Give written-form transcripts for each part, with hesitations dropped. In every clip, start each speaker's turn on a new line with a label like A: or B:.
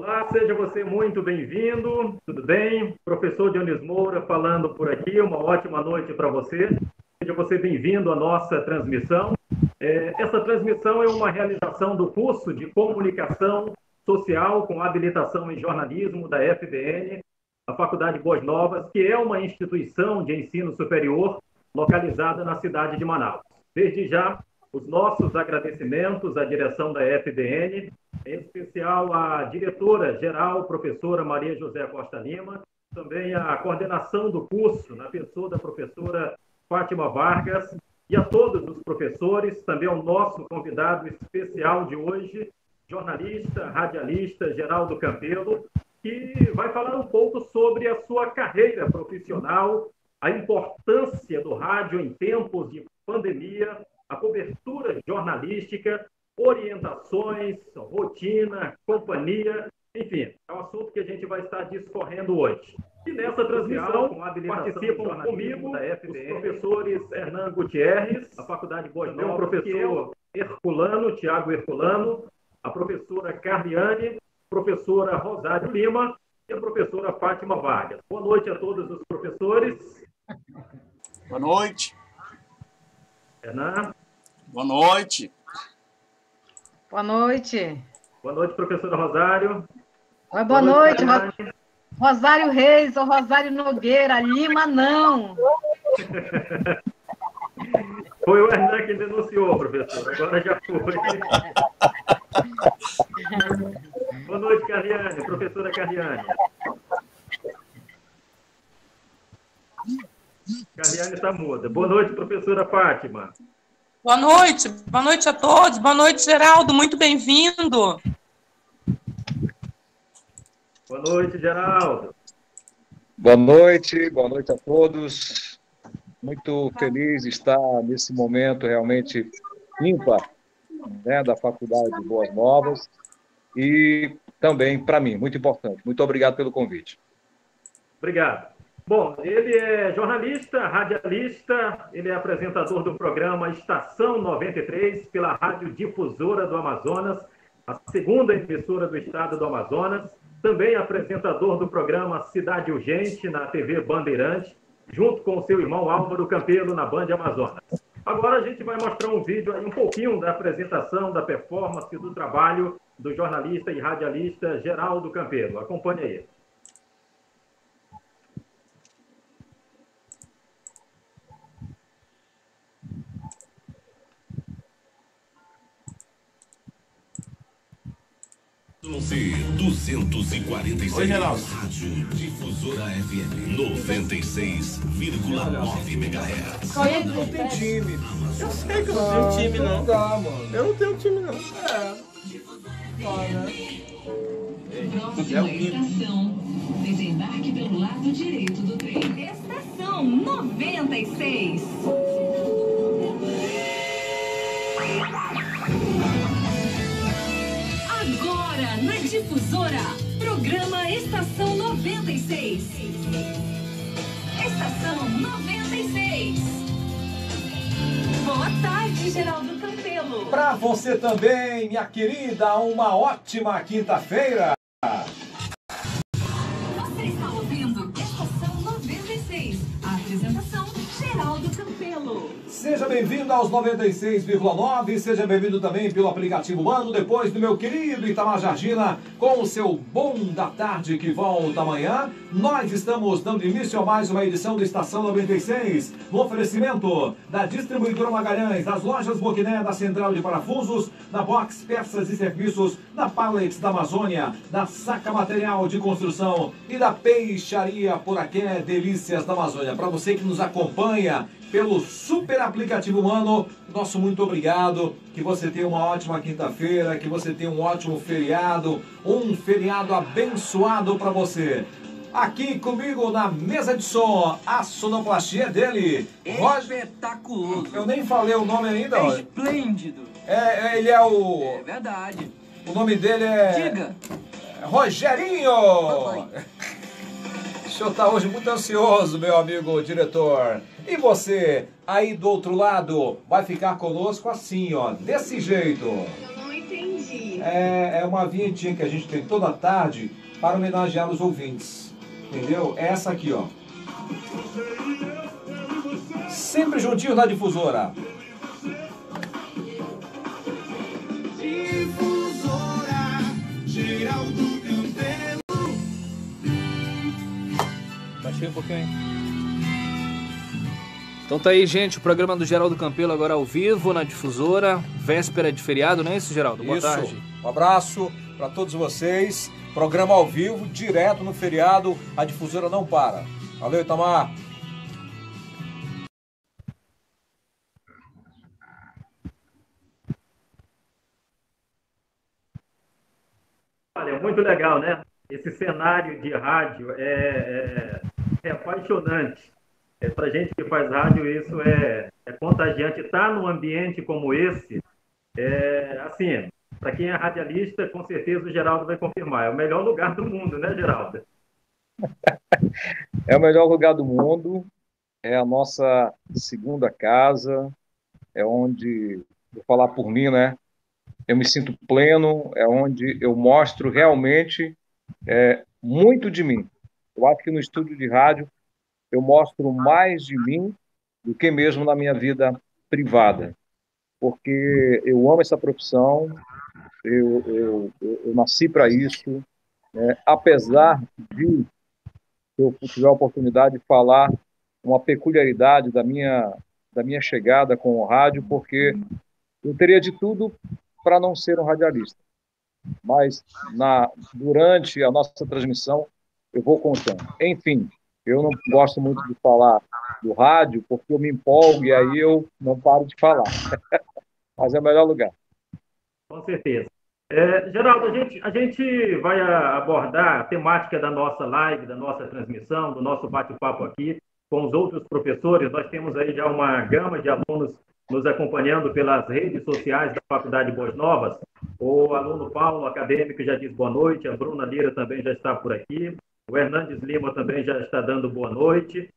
A: Olá, seja você muito bem-vindo, tudo bem? Professor Dionis Moura falando por aqui, uma ótima noite para você. Seja você bem-vindo à nossa transmissão. Essa transmissão é uma realização do curso de Comunicação Social com habilitação em jornalismo da FBN, a Faculdade Boas Novas, que é uma instituição de ensino superior localizada na cidade de Manaus. Desde já, os nossos agradecimentos à direção da FBN, em especial à diretora-geral, professora Maria José Costa Lima, também à coordenação do curso, na pessoa da professora Fátima Vargas, e a todos os professores, também ao nosso convidado especial de hoje, jornalista, radialista Geraldo Campelo, que vai falar um pouco sobre a sua carreira profissional, a importância do rádio em tempos de pandemia, a cobertura jornalística, orientações, rotina, companhia, enfim, é um assunto que a gente vai estar discorrendo hoje. E nessa transmissão participam comigo os professores Hernan Gutierrez, da Faculdade Boas Novas, o professor Herculano, Tiago Herculano, a professora Carliane, professora Rosário Lima e a professora Fátima Vargas. Boa noite a todos os professores.
B: Boa noite.
A: Hernan.
B: Boa noite.
C: Boa noite.
A: Boa noite, professora Rosário.
C: Oi, boa noite. Rosário Reis ou Rosário Nogueira, Lima não.
A: Foi o Hernan que denunciou, professor. Agora já foi. Boa noite, Carliane. Professora Carliane. Carliane está muda. Boa noite, professora Fátima.
D: Boa noite a todos. Boa noite, Geraldo. Muito bem-vindo.
A: Boa noite, Geraldo.
E: Boa noite a todos. Muito feliz de estar nesse momento realmente ímpar, né, da Faculdade de Boas Novas e também para mim, muito importante. Muito obrigado pelo convite.
A: Obrigado. Bom, ele é jornalista, radialista, ele é apresentador do programa Estação 93 pela Rádio Difusora do Amazonas, a segunda emissora do estado do Amazonas, também apresentador do programa Cidade Urgente na TV Bandeirante, junto com o seu irmão Álvaro Campelo na Band Amazonas. Agora a gente vai mostrar um vídeo aí, um pouquinho da apresentação, da performance, do trabalho do jornalista e radialista Geraldo Campelo. Acompanhe aí.
F: C246.
B: Oi, Geraldo.
F: Rádio Difusora FM 96,9 MHz.
B: Não tem time. Eu sei que eu não tenho time, não. Não dá, mano. Eu não tenho time, não.
G: Próxima estação. Desembarque pelo lado direito do trem. Estação 96. Agora na Difusora, programa Estação 96. Estação 96. Boa tarde, Geraldo Campelo.
H: Para você também, minha querida, uma ótima quinta-feira.
G: Você está ouvindo Estação 96. A apresentação, Geraldo Campelo.
H: Seja bem-vindo aos 96,9, seja bem-vindo também pelo aplicativo Mano, depois do meu querido Itamar Jardina, com o seu Bom da Tarde que volta amanhã. Nós estamos dando início a mais uma edição do Estação 96, no oferecimento da Distribuidora Magalhães, das lojas Boquiné, da Central de Parafusos, da Box Peças e Serviços, da Pallets da Amazônia, da Saca Material de Construção e da Peixaria Poraqué Delícias da Amazônia. Para você que nos acompanha pelo super aplicativo Mano, nosso muito obrigado, que você tenha uma ótima quinta-feira, que você tenha um ótimo feriado, um feriado abençoado para você. Aqui comigo na mesa de som, a sonoplastia dele,
I: espetaculoso.
H: Eu nem falei o nome ainda.
I: É esplêndido.
H: Ele é o...
I: É verdade.
H: O nome dele é...
I: Diga.
H: Rogerinho. O senhor está hoje muito ansioso, meu amigo diretor. E você, aí do outro lado, vai ficar conosco assim, ó, desse jeito.
G: Eu não entendi.
H: é uma vinhetinha que a gente tem toda tarde para homenagear os ouvintes. Entendeu? É essa aqui, ó. Sempre juntinho na Difusora.
J: Difusora, Geraldo Campelo.
K: Baixei um pouquinho aí. Então tá aí, gente, o programa do Geraldo Campelo agora ao vivo na Difusora, véspera de feriado, não é isso, Geraldo? Boa tarde.
H: Um abraço para todos vocês. Programa ao vivo, direto no feriado, a Difusora não para. Valeu, Itamar.
A: Olha, muito legal, né? Esse cenário de rádio é apaixonante. Para gente que faz rádio, isso é contagiante. Estar num ambiente como esse, assim, para quem é radialista, com certeza o Geraldo vai confirmar. É o melhor lugar do mundo, né, Geraldo?
E: É o melhor lugar do mundo, é a nossa segunda casa, é onde, vou falar por mim, né? Eu me sinto pleno, é onde eu mostro realmente muito de mim. Eu acho que no estúdio de rádio eu mostro mais de mim do que mesmo na minha vida privada, porque eu amo essa profissão, eu nasci para isso, apesar de eu tiver a oportunidade de falar uma peculiaridade da minha chegada com o rádio, porque eu teria de tudo para não ser um radialista, mas durante a nossa transmissão eu vou contando. Enfim, eu não gosto muito de falar do rádio, porque eu me empolgo e aí eu não paro de falar. Mas é o melhor lugar.
A: Com certeza. Geraldo, a gente vai abordar a temática da nossa live, da nossa transmissão, do nosso bate-papo aqui com os outros professores. Nós temos aí já uma gama de alunos nos acompanhando pelas redes sociais da Faculdade Boas Novas. O aluno Paulo, acadêmico, já diz boa noite. A Bruna Lira também já está por aqui. O Hernandes Lima também já está dando boa noite.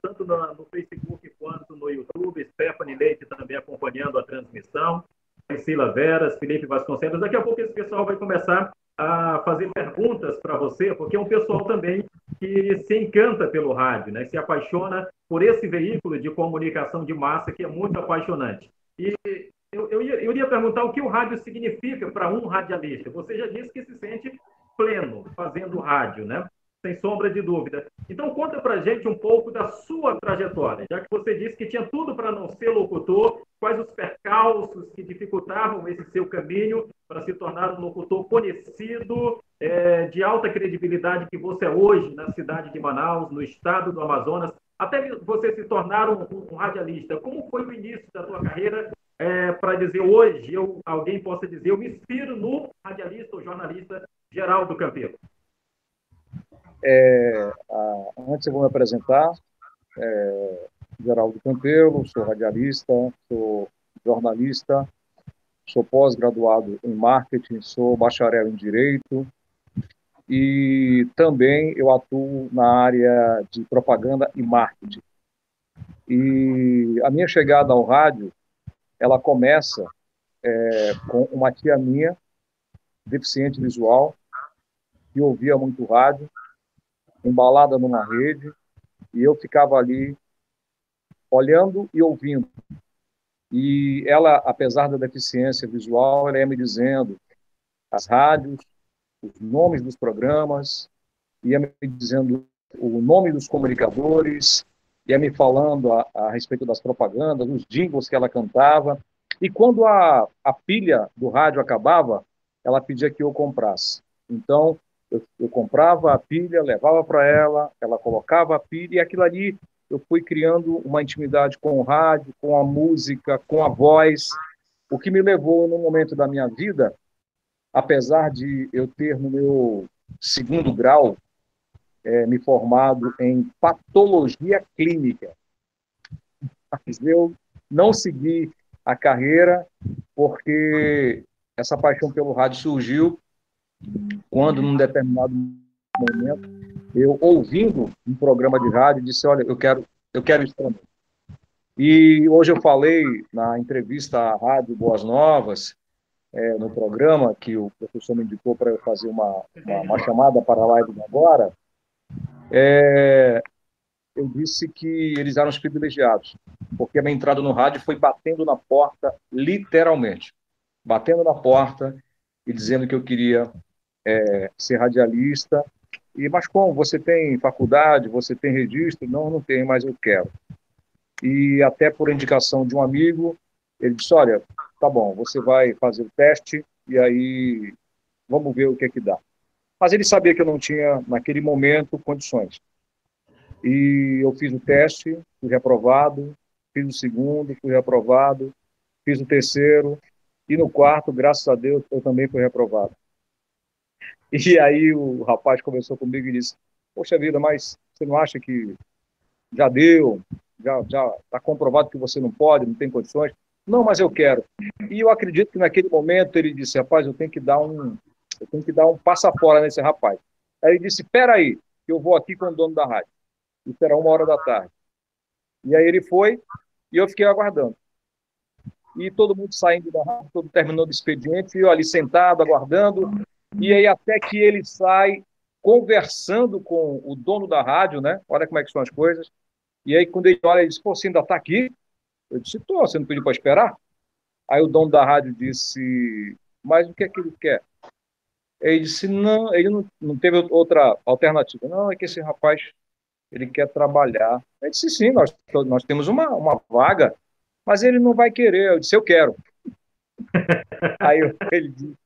A: Tanto no Facebook quanto no YouTube. Stephanie Leite também acompanhando a transmissão. Priscila Veras, Felipe Vasconcelos. Daqui a pouco esse pessoal vai começar a fazer perguntas para você, porque é um pessoal também que se encanta pelo rádio, né? Se apaixona por esse veículo de comunicação de massa que é muito apaixonante. E eu iria perguntar o que o rádio significa para um radialista. Você já disse que se sente pleno fazendo rádio, né? Sem sombra de dúvida. Então, conta pra gente um pouco da sua trajetória, já que você disse que tinha tudo para não ser locutor, quais os percalços que dificultavam esse seu caminho para se tornar um locutor conhecido, de alta credibilidade que você é hoje na cidade de Manaus, no estado do Amazonas, até você se tornar um radialista. Como foi o início da sua carreira para dizer hoje, alguém possa dizer, eu me inspiro no radialista ou jornalista Geraldo Campelo?
E: Antes eu vou me apresentar, Geraldo Campelo, sou radialista, sou jornalista, sou pós-graduado em marketing, sou bacharel em direito e também eu atuo na área de propaganda e marketing. E a minha chegada ao rádio, ela começa com uma tia minha, deficiente visual, que ouvia muito rádio, embalada numa rede, e eu ficava ali olhando e ouvindo. E ela, apesar da deficiência visual, ela ia me dizendo as rádios, os nomes dos programas, ia me dizendo o nome dos comunicadores, ia me falando a respeito das propagandas, os jingles que ela cantava. E quando a pilha do rádio acabava, ela pedia que eu comprasse. Então, eu comprava a pilha, levava para ela, ela colocava a pilha, e aquilo ali eu fui criando uma intimidade com o rádio, com a música, com a voz, o que me levou, num momento da minha vida, apesar de eu ter no meu segundo grau me formado em patologia clínica, mas eu não segui a carreira porque essa paixão pelo rádio surgiu quando, num determinado momento, eu, ouvindo um programa de rádio, disse, olha, eu quero isso também. E hoje eu falei na entrevista à Rádio Boas Novas no programa, que o professor me indicou para eu fazer uma chamada para a live de agora, eu disse que eles eram os privilegiados, porque a minha entrada no rádio foi batendo na porta, literalmente, batendo na porta e dizendo que eu queria ser radialista. Mas como? Você tem faculdade, você tem registro? Não, não tenho, mas eu quero. E até por indicação de um amigo, ele disse, olha, tá bom, você vai fazer o teste e aí vamos ver o que é que dá. Mas ele sabia que eu não tinha, naquele momento, condições. E eu fiz o teste, fui reprovado, fiz o segundo, fui reprovado, fiz o terceiro, e no quarto, graças a Deus, eu também fui reprovado. E aí o rapaz conversou comigo e disse, poxa vida, mas você não acha que já deu, já está comprovado que você não pode, não tem condições? Não, mas eu quero. E eu acredito que naquele momento ele disse, rapaz, eu tenho que dar um passa fora nesse rapaz. Aí ele disse, espera aí, que eu vou aqui com o dono da rádio. Isso era 1h da tarde. E aí ele foi e eu fiquei aguardando. E todo mundo saindo da rádio, todo terminando o expediente, e eu ali sentado, aguardando. E aí até que ele sai conversando com o dono da rádio, né? Olha como é que são as coisas. E aí quando ele olha, ele diz, pô, você ainda está aqui? Eu disse, tô, você não pediu para esperar? Aí o dono da rádio disse, mas o que é que ele quer? Ele disse, não, ele não teve outra alternativa. Não, é que esse rapaz, ele quer trabalhar. Eu disse, sim, nós temos uma vaga, mas ele não vai querer. Eu disse, eu quero. Aí ele disse,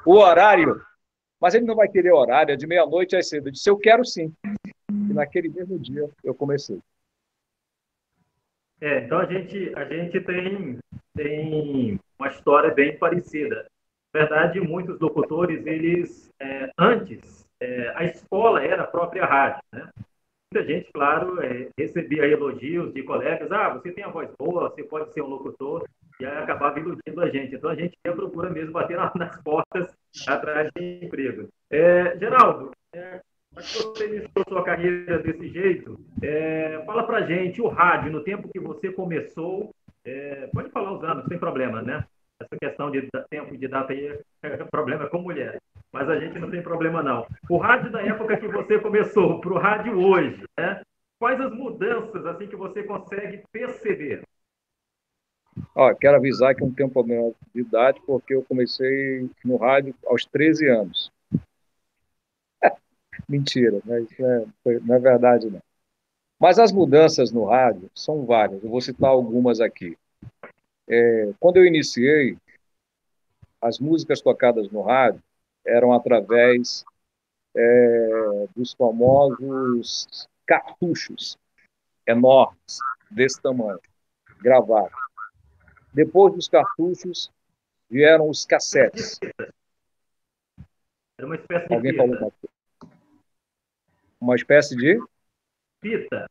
E: o horário, mas ele não vai querer horário, é de meia-noite às cedo. Eu disse, eu quero sim. E naquele mesmo dia eu comecei.
A: Então a gente tem uma história bem parecida. Na verdade, muitos locutores, eles, antes, a escola era a própria rádio, né? Muita gente, claro, recebia elogios de colegas, você tem a voz boa, você pode ser um locutor, e aí acabava iludindo a gente. Então a gente ia procura mesmo bater nas portas atrás de emprego. Geraldo, acho que você iniciou sua carreira desse jeito. Fala pra gente, o rádio, no tempo que você começou, pode falar os anos, sem problema, né? Essa questão de tempo de data aí é problema com mulher. Mas a gente não tem problema, não. O rádio da época que você começou para o rádio hoje, né? Quais as mudanças assim que você consegue perceber?
E: Quero avisar que eu não tenho problema de idade, porque eu comecei no rádio aos 13 anos. Mentira, mas não é verdade, não. Mas as mudanças no rádio são várias. Eu vou citar algumas aqui. Quando eu iniciei, as músicas tocadas no rádio eram através dos famosos cartuchos enormes, desse tamanho, gravados. Depois dos cartuchos, vieram os cassetes.
A: Era uma espécie de
E: Alguém
A: fita.
E: falou uma espécie de?
A: Fita.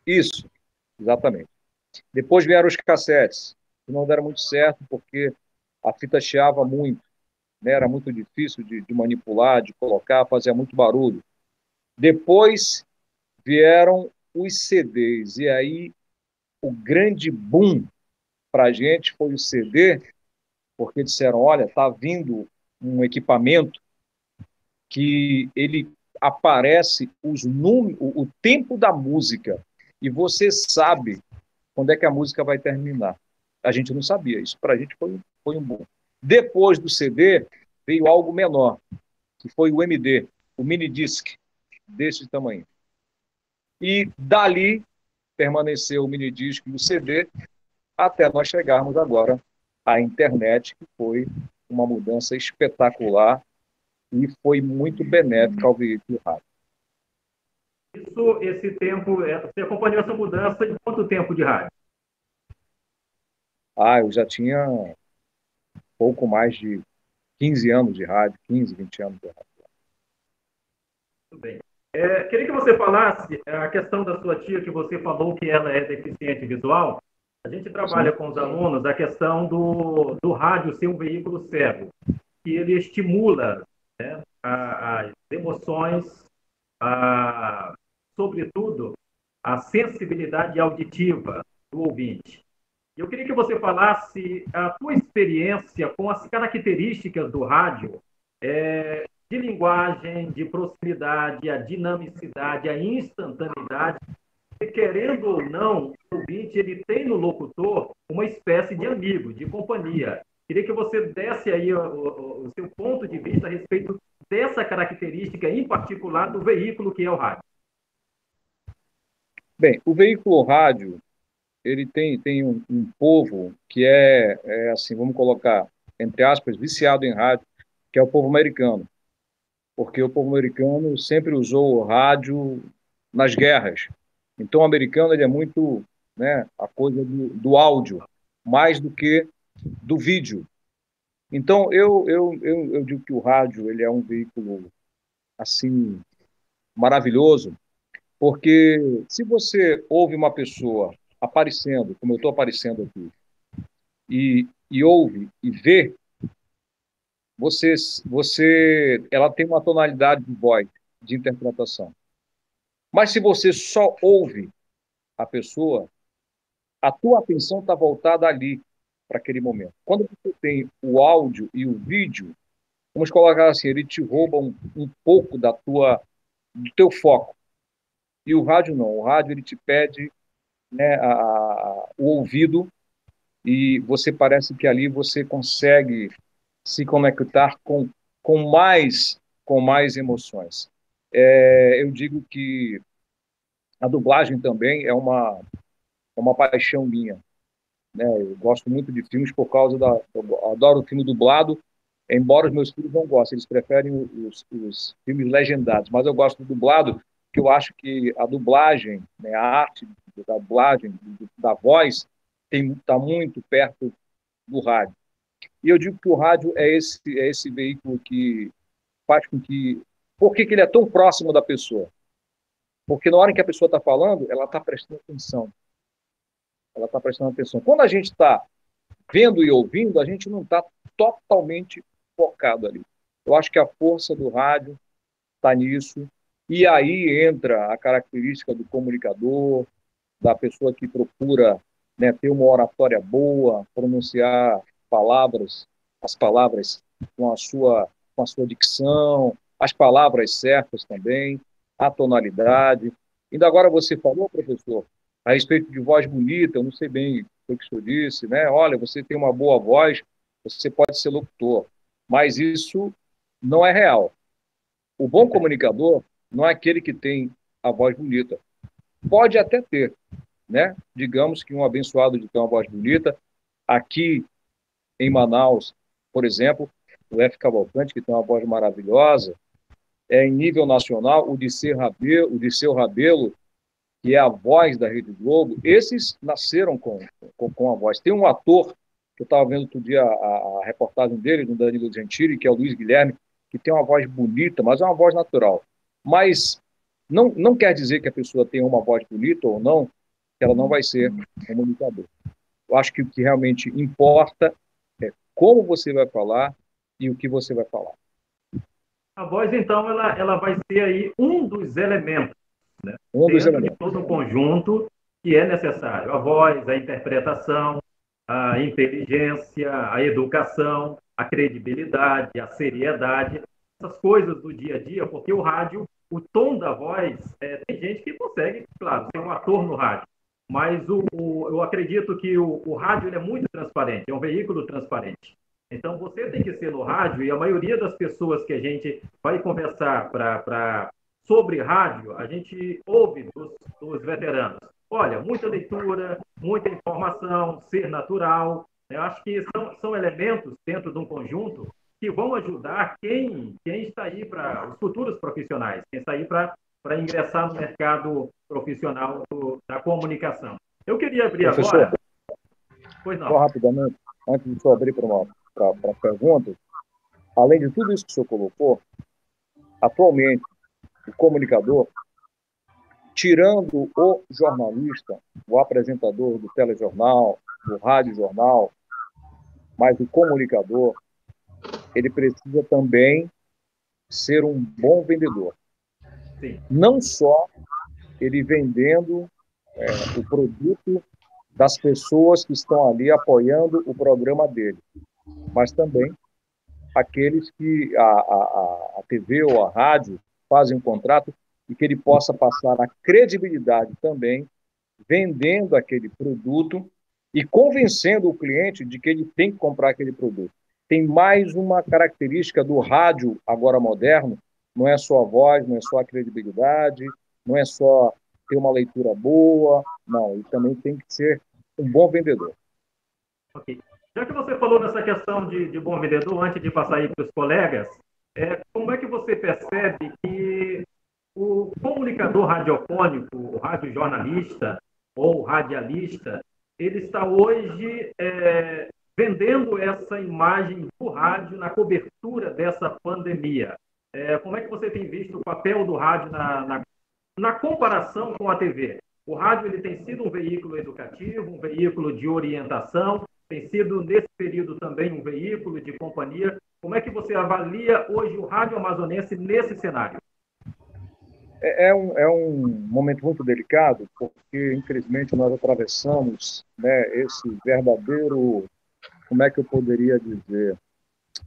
E: Isso, exatamente. Depois vieram os cassetes, que não deram muito certo, porque a fita chiava muito, né? Era muito difícil de manipular, de colocar, fazia muito barulho. Depois vieram os CDs, e aí o grande boom para a gente foi o CD, porque disseram, olha, está vindo um equipamento que ele aparece o tempo da música, e você sabe quando é que a música vai terminar. A gente não sabia, isso para a gente foi um boom. Depois do CD, veio algo menor, que foi o MD, o mini disc, desse tamanho. E dali permaneceu o mini disc e o CD, até nós chegarmos agora à internet, que foi uma mudança espetacular e foi muito benéfica ao veículo rádio.
A: Esse tempo, você acompanhou essa mudança de quanto tempo de rádio?
E: Eu já tinha pouco mais de 15 anos de rádio, 15, 20 anos de rádio.
A: Muito bem. Queria que você falasse a questão da sua tia, que você falou que ela é deficiente visual. A gente trabalha com os alunos a questão do rádio ser um veículo cego, que ele estimula, né, as emoções, sobretudo a sensibilidade auditiva do ouvinte. Eu queria que você falasse a tua experiência com as características do rádio, de linguagem, de proximidade, a dinamicidade, a instantaneidade. E, querendo ou não, o ouvinte ele tem no locutor uma espécie de amigo, de companhia. Queria que você desse aí o seu ponto de vista a respeito dessa característica em particular do veículo que é o rádio.
E: Bem, o veículo rádio, ele tem um povo que assim, vamos colocar, entre aspas, viciado em rádio, que é o povo americano. Porque o povo americano sempre usou o rádio nas guerras. Então, o americano ele é muito, né, a coisa do áudio, mais do que do vídeo. Então, eu digo que o rádio ele é um veículo assim maravilhoso, porque se você ouve uma pessoa aparecendo, como eu estou aparecendo aqui, e ouve e vê, ela tem uma tonalidade de voz, de interpretação. Mas se você só ouve a pessoa, a tua atenção está voltada ali, para aquele momento. Quando você tem o áudio e o vídeo, vamos colocar assim, ele te rouba um pouco do teu foco. E o rádio não. O rádio ele te pede, né, o ouvido, e você parece que ali você consegue se conectar com mais emoções. Eu digo que a dublagem também é uma paixão minha, né? Eu gosto muito de filmes por causa eu adoro o filme dublado, embora os meus filhos não gostem, eles preferem os filmes legendados, mas eu gosto do dublado, porque eu acho que a dublagem, né, a arte da dublagem, da voz, está muito perto do rádio. E eu digo que o rádio é esse veículo que faz com que... Por que ele é tão próximo da pessoa? Porque na hora em que a pessoa está falando, ela está prestando atenção. Ela está prestando atenção. Quando a gente está vendo e ouvindo, a gente não está totalmente focado ali. Eu acho que a força do rádio está nisso. E aí entra a característica do comunicador, da pessoa que procura, né, ter uma oratória boa, pronunciar as palavras com a sua dicção, as palavras certas também, a tonalidade. Ainda agora você falou, professor, a respeito de voz bonita, eu não sei bem o que o senhor disse, né? Olha, você tem uma boa voz, você pode ser locutor, mas isso não é real. O bom comunicador não é aquele que tem a voz bonita. Pode até ter, né? Digamos que um abençoado de ter uma voz bonita. Aqui em Manaus, por exemplo, o F. Cavalcante, que tem uma voz maravilhosa, em nível nacional, o Diceu Rabelo, que é a voz da Rede Globo, esses nasceram com a voz. Tem um ator, que eu estava vendo outro dia a reportagem dele, do Danilo Gentili, que é o Luiz Guilherme, que tem uma voz bonita, mas é uma voz natural. Mas não quer dizer que a pessoa tenha uma voz bonita ou não, que ela não vai ser comunicador. Eu acho que o que realmente importa é como você vai falar e o que você vai falar.
A: A voz, então, ela vai ser aí um dos elementos, né? De todo um conjunto que é necessário. A voz, a interpretação, a inteligência, a educação, a credibilidade, a seriedade, essas coisas do dia a dia, porque o rádio, o tom da voz, tem gente que consegue, claro, ser um ator no rádio, mas eu acredito que o rádio ele é muito transparente, é um veículo transparente. Então, você tem que ser no rádio, e a maioria das pessoas que a gente vai conversar sobre rádio, a gente ouve dos veteranos. Olha, muita leitura, muita informação, ser natural. Eu acho que são elementos dentro de um conjunto que vão ajudar quem está aí para os futuros profissionais, quem está aí para ingressar no mercado profissional da comunicação. Eu queria abrir agora... Pois não.
E: Só rapidamente, antes de eu abrir para perguntas, além de tudo isso que o senhor colocou, atualmente, o comunicador, tirando o jornalista, o apresentador do telejornal, do radiojornal, mas o comunicador, ele precisa também ser um bom vendedor. Sim. Não só ele vendendo o produto das pessoas que estão ali apoiando o programa dele, mas também aqueles que a TV ou a rádio fazem um contrato e que ele possa passar a credibilidade também, vendendo aquele produto e convencendo o cliente de que ele tem que comprar aquele produto. Tem mais uma característica do rádio agora moderno, não é só a voz, não é só a credibilidade, não é só ter uma leitura boa, não, ele também tem que ser um bom vendedor.
A: Ok. Já que você falou nessa questão de bom vendedor, antes de passar aí para os colegas, como é que você percebe que o comunicador radiofônico, o radiojornalista ou radialista, ele está hoje vendendo essa imagem do rádio na cobertura dessa pandemia? Como é que você tem visto o papel do rádio na comparação com a TV? O rádio ele tem sido um veículo educativo, um veículo de orientação, tem sido, nesse período, também um veículo de companhia. Como é que você avalia hoje o rádio amazonense nesse cenário?
E: É um momento muito delicado, porque, infelizmente, nós atravessamos, né, esse verdadeiro, como é que eu poderia dizer,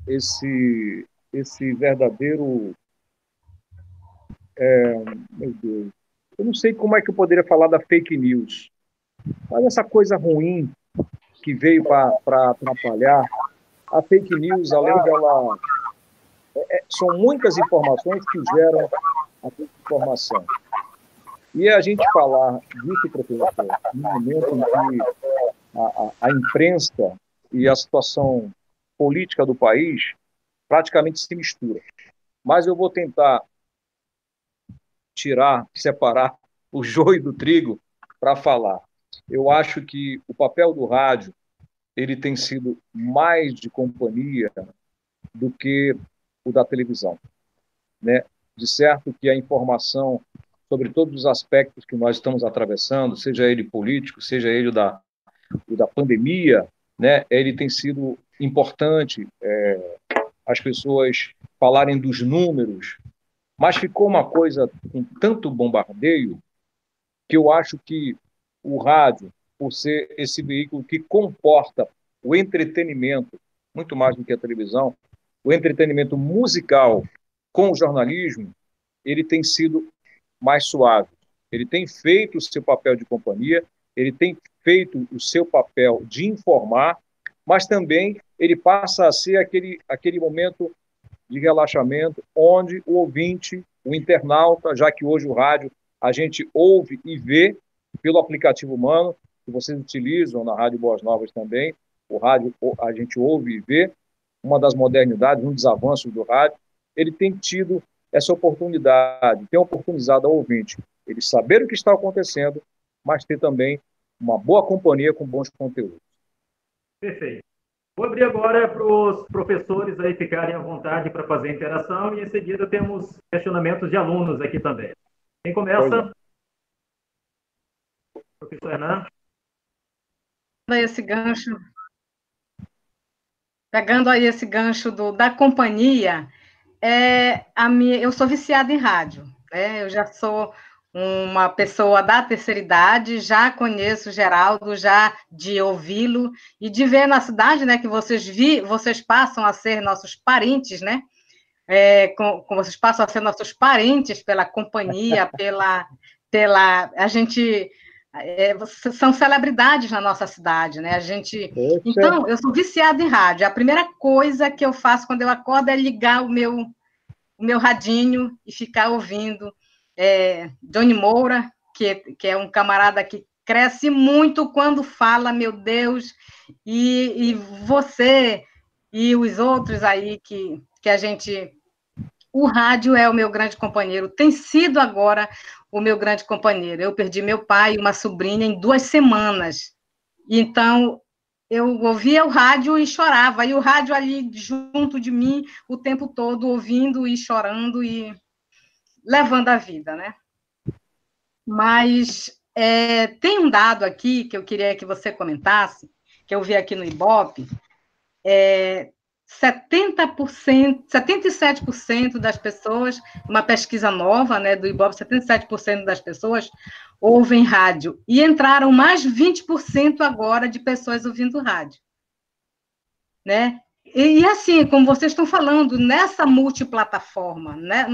E: esse verdadeiro, meu Deus, eu não sei como é que eu poderia falar da fake news, mas essa coisa ruim que veio para atrapalhar, a fake news, além dela, são muitas informações que geram a desinformação. E a gente falar disso, professor, no momento em que a imprensa e a situação política do país praticamente se misturam. Mas eu vou tentar separar o joio do trigo para falar. Eu acho que o papel do rádio ele tem sido mais de companhia do que o da televisão, né? De certo que a informação sobre todos os aspectos que nós estamos atravessando, seja ele político, seja ele o da pandemia, né? Ele tem sido importante, as pessoas falarem dos números, mas ficou uma coisa com tanto bombardeio que eu acho que o rádio, por ser esse veículo que comporta o entretenimento, muito mais do que a televisão, o entretenimento musical com o jornalismo, ele tem sido mais suave. Ele tem feito o seu papel de companhia, ele tem feito o seu papel de informar, mas também ele passa a ser aquele momento de relaxamento onde o ouvinte, o internauta, já que hoje o rádio a gente ouve e vê pelo aplicativo humano, que vocês utilizam na Rádio Boas Novas também, o rádio a gente ouve e vê, uma das modernidades, um dos avanços do rádio, ele tem tido essa oportunidade, tem oportunizado ao ouvinte ele saber o que está acontecendo, mas ter também uma boa companhia com bons conteúdos.
A: Perfeito. Vou abrir agora para os professores aí ficarem à vontade para fazer a interação e em seguida temos questionamentos de alunos aqui também. Quem começa? Professor Hernan.
C: Pegando aí esse gancho da companhia, eu sou viciada em rádio, né? Eu já sou uma pessoa da terceira idade, já conheço o Geraldo, já de ouvi-lo e de ver na cidade, né, que vocês passam a ser nossos parentes, né? Vocês passam a ser nossos parentes pela companhia, a gente são celebridades na nossa cidade, né? Então, eu sou viciada em rádio. A primeira coisa que eu faço quando eu acordo é ligar o meu radinho e ficar ouvindo Johnny Moura, que é um camarada que cresce muito quando fala, meu Deus, e você e os outros aí que a gente... O rádio é o meu grande companheiro, tem sido agora o meu grande companheiro. Eu perdi meu pai e uma sobrinha em 2 semanas. Então, eu ouvia o rádio e chorava, e o rádio ali junto de mim o tempo todo, ouvindo e chorando e levando a vida, né? Mas tem um dado aqui que eu queria que você comentasse, que eu vi aqui no Ibope, 77% das pessoas, uma pesquisa nova, né, do Ibope, 77% das pessoas ouvem rádio. E entraram mais 20% agora de pessoas ouvindo rádio. Né? E assim, como vocês estão falando, nessa multiplataforma, né,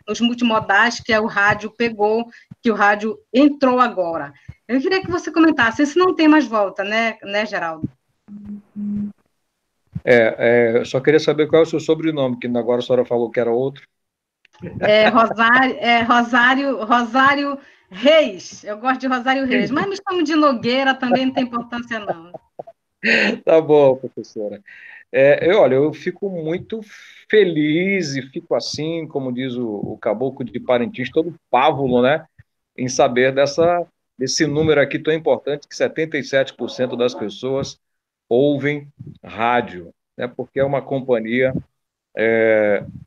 C: nos multimodais que o rádio pegou, que o rádio entrou agora. Eu queria que você comentasse, isso não tem mais volta, né Geraldo?
E: Eu só queria saber qual é o seu sobrenome, que agora a senhora falou que era outro.
C: Rosário Reis. Eu gosto de Rosário Reis, mas me chamo de Nogueira, também não tem importância, não.
E: Tá bom, professora. Olha, eu fico muito feliz e fico assim, como diz o caboclo de Parintins, todo pávulo, né, em saber desse número aqui tão importante, que 77% das pessoas ouvem rádio, né, porque é uma companhia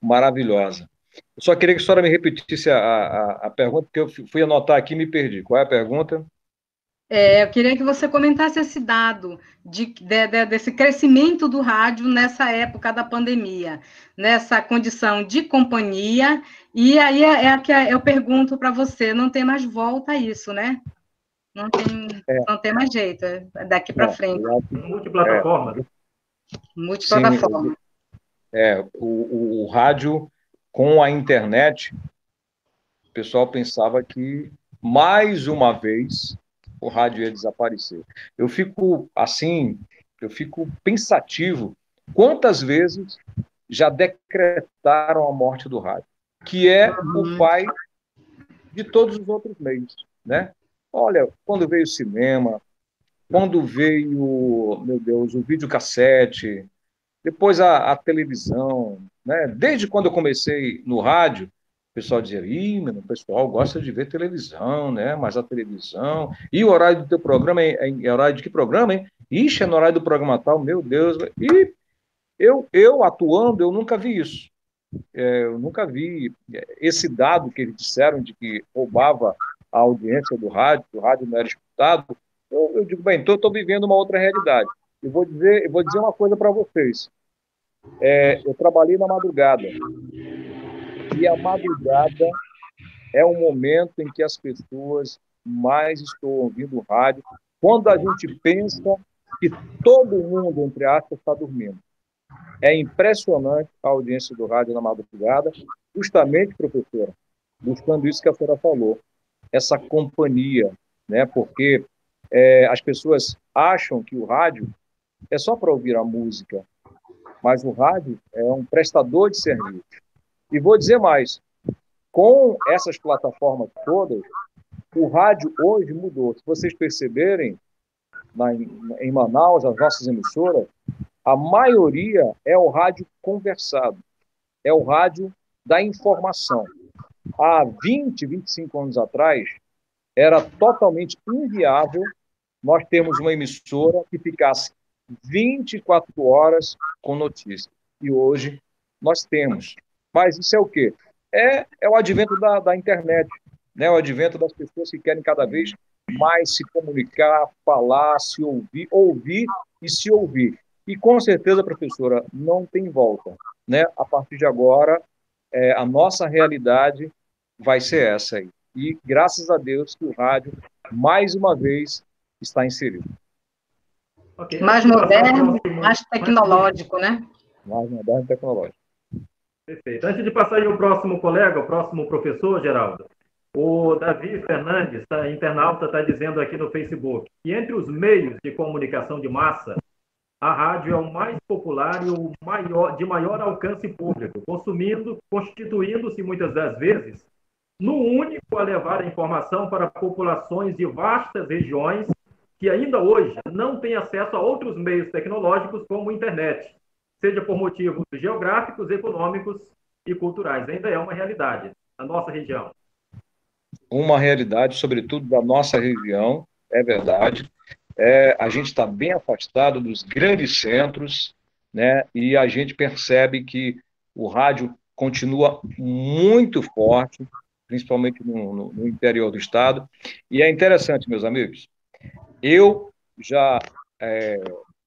E: maravilhosa. Eu só queria que a senhora me repetisse a pergunta, porque eu fui anotar aqui e me perdi. Qual é a pergunta?
C: Eu queria que você comentasse esse dado desse crescimento do rádio nessa época da pandemia, nessa condição de companhia, e aí eu pergunto para você, não tem mais volta a isso, né? Não tem mais jeito, daqui para frente.
A: Multiplataforma.
C: Multiplataforma.
E: O rádio com a internet, o pessoal pensava que, mais uma vez, o rádio ia desaparecer. Eu fico pensativo quantas vezes já decretaram a morte do rádio, que é o pai de todos os outros meios, né? Olha, quando veio o cinema, quando veio, meu Deus, o videocassete, depois a televisão, né? Desde quando eu comecei no rádio, o pessoal dizia, o pessoal gosta de ver televisão, né? Mas a televisão... E o horário do teu programa é horário de que programa, hein? Ixi, é no horário do programa tal, meu Deus. E eu atuando, eu nunca vi isso. Eu nunca vi esse dado que eles disseram de que roubava a audiência do rádio, que o rádio não era escutado. Eu digo, bem, então eu estou vivendo uma outra realidade. Eu vou dizer uma coisa para vocês. Eu trabalhei na madrugada. E a madrugada é o momento em que as pessoas mais estão ouvindo rádio, quando a gente pensa que todo mundo, entre aspas, está dormindo. É impressionante a audiência do rádio na madrugada, justamente, professora, buscando isso que a senhora falou, essa companhia, né? Porque as pessoas acham que o rádio é só para ouvir a música, mas o rádio é um prestador de serviço. E vou dizer mais, com essas plataformas todas, o rádio hoje mudou. Se vocês perceberem, em Manaus, as nossas emissoras, a maioria é o rádio conversado, é o rádio da informação. Há 20, 25 anos atrás, era totalmente inviável nós termos uma emissora que ficasse 24 horas com notícias. E hoje nós temos. Mas isso é o quê? É o advento da internet, né? O advento das pessoas que querem cada vez mais se comunicar, falar, se ouvir e se ouvir. E com certeza, professora, não tem volta, né? A partir de agora, a nossa realidade vai ser essa aí. E graças a Deus que o rádio, mais uma vez, está inserido.
C: Okay. Mais moderno, mais tecnológico, né?
E: Mais moderno e tecnológico.
A: Perfeito. Antes de passar aí o próximo colega, o próximo professor, Geraldo, o Davi Fernandes, internauta, está dizendo aqui no Facebook que entre os meios de comunicação de massa, a rádio é o mais popular e o de maior alcance público, constituindo-se muitas das vezes no único a levar a informação para populações de vastas regiões que ainda hoje não têm acesso a outros meios tecnológicos como a internet, seja por motivos geográficos, econômicos e culturais. Ainda é uma realidade na nossa região.
E: Uma realidade, sobretudo da nossa região, é verdade. A gente está bem afastado dos grandes centros, né? E a gente percebe que o rádio continua muito forte, principalmente no interior do estado. E é interessante, meus amigos, eu já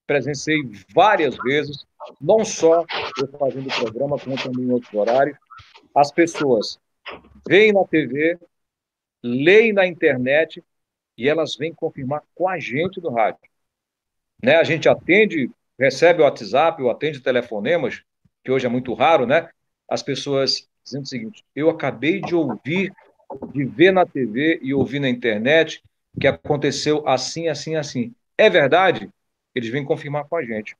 E: presenciei várias vezes, não só eu fazendo o programa, como também em outros horários, as pessoas veem na TV, leem na internet e elas vêm confirmar com a gente no rádio. Né? A gente atende, recebe o WhatsApp, ou atende telefonemas, que hoje é muito raro, né? As pessoas dizendo o seguinte: eu acabei de ouvir, de ver na TV e ouvir na internet que aconteceu assim, assim, assim. É verdade? Eles vêm confirmar com a gente.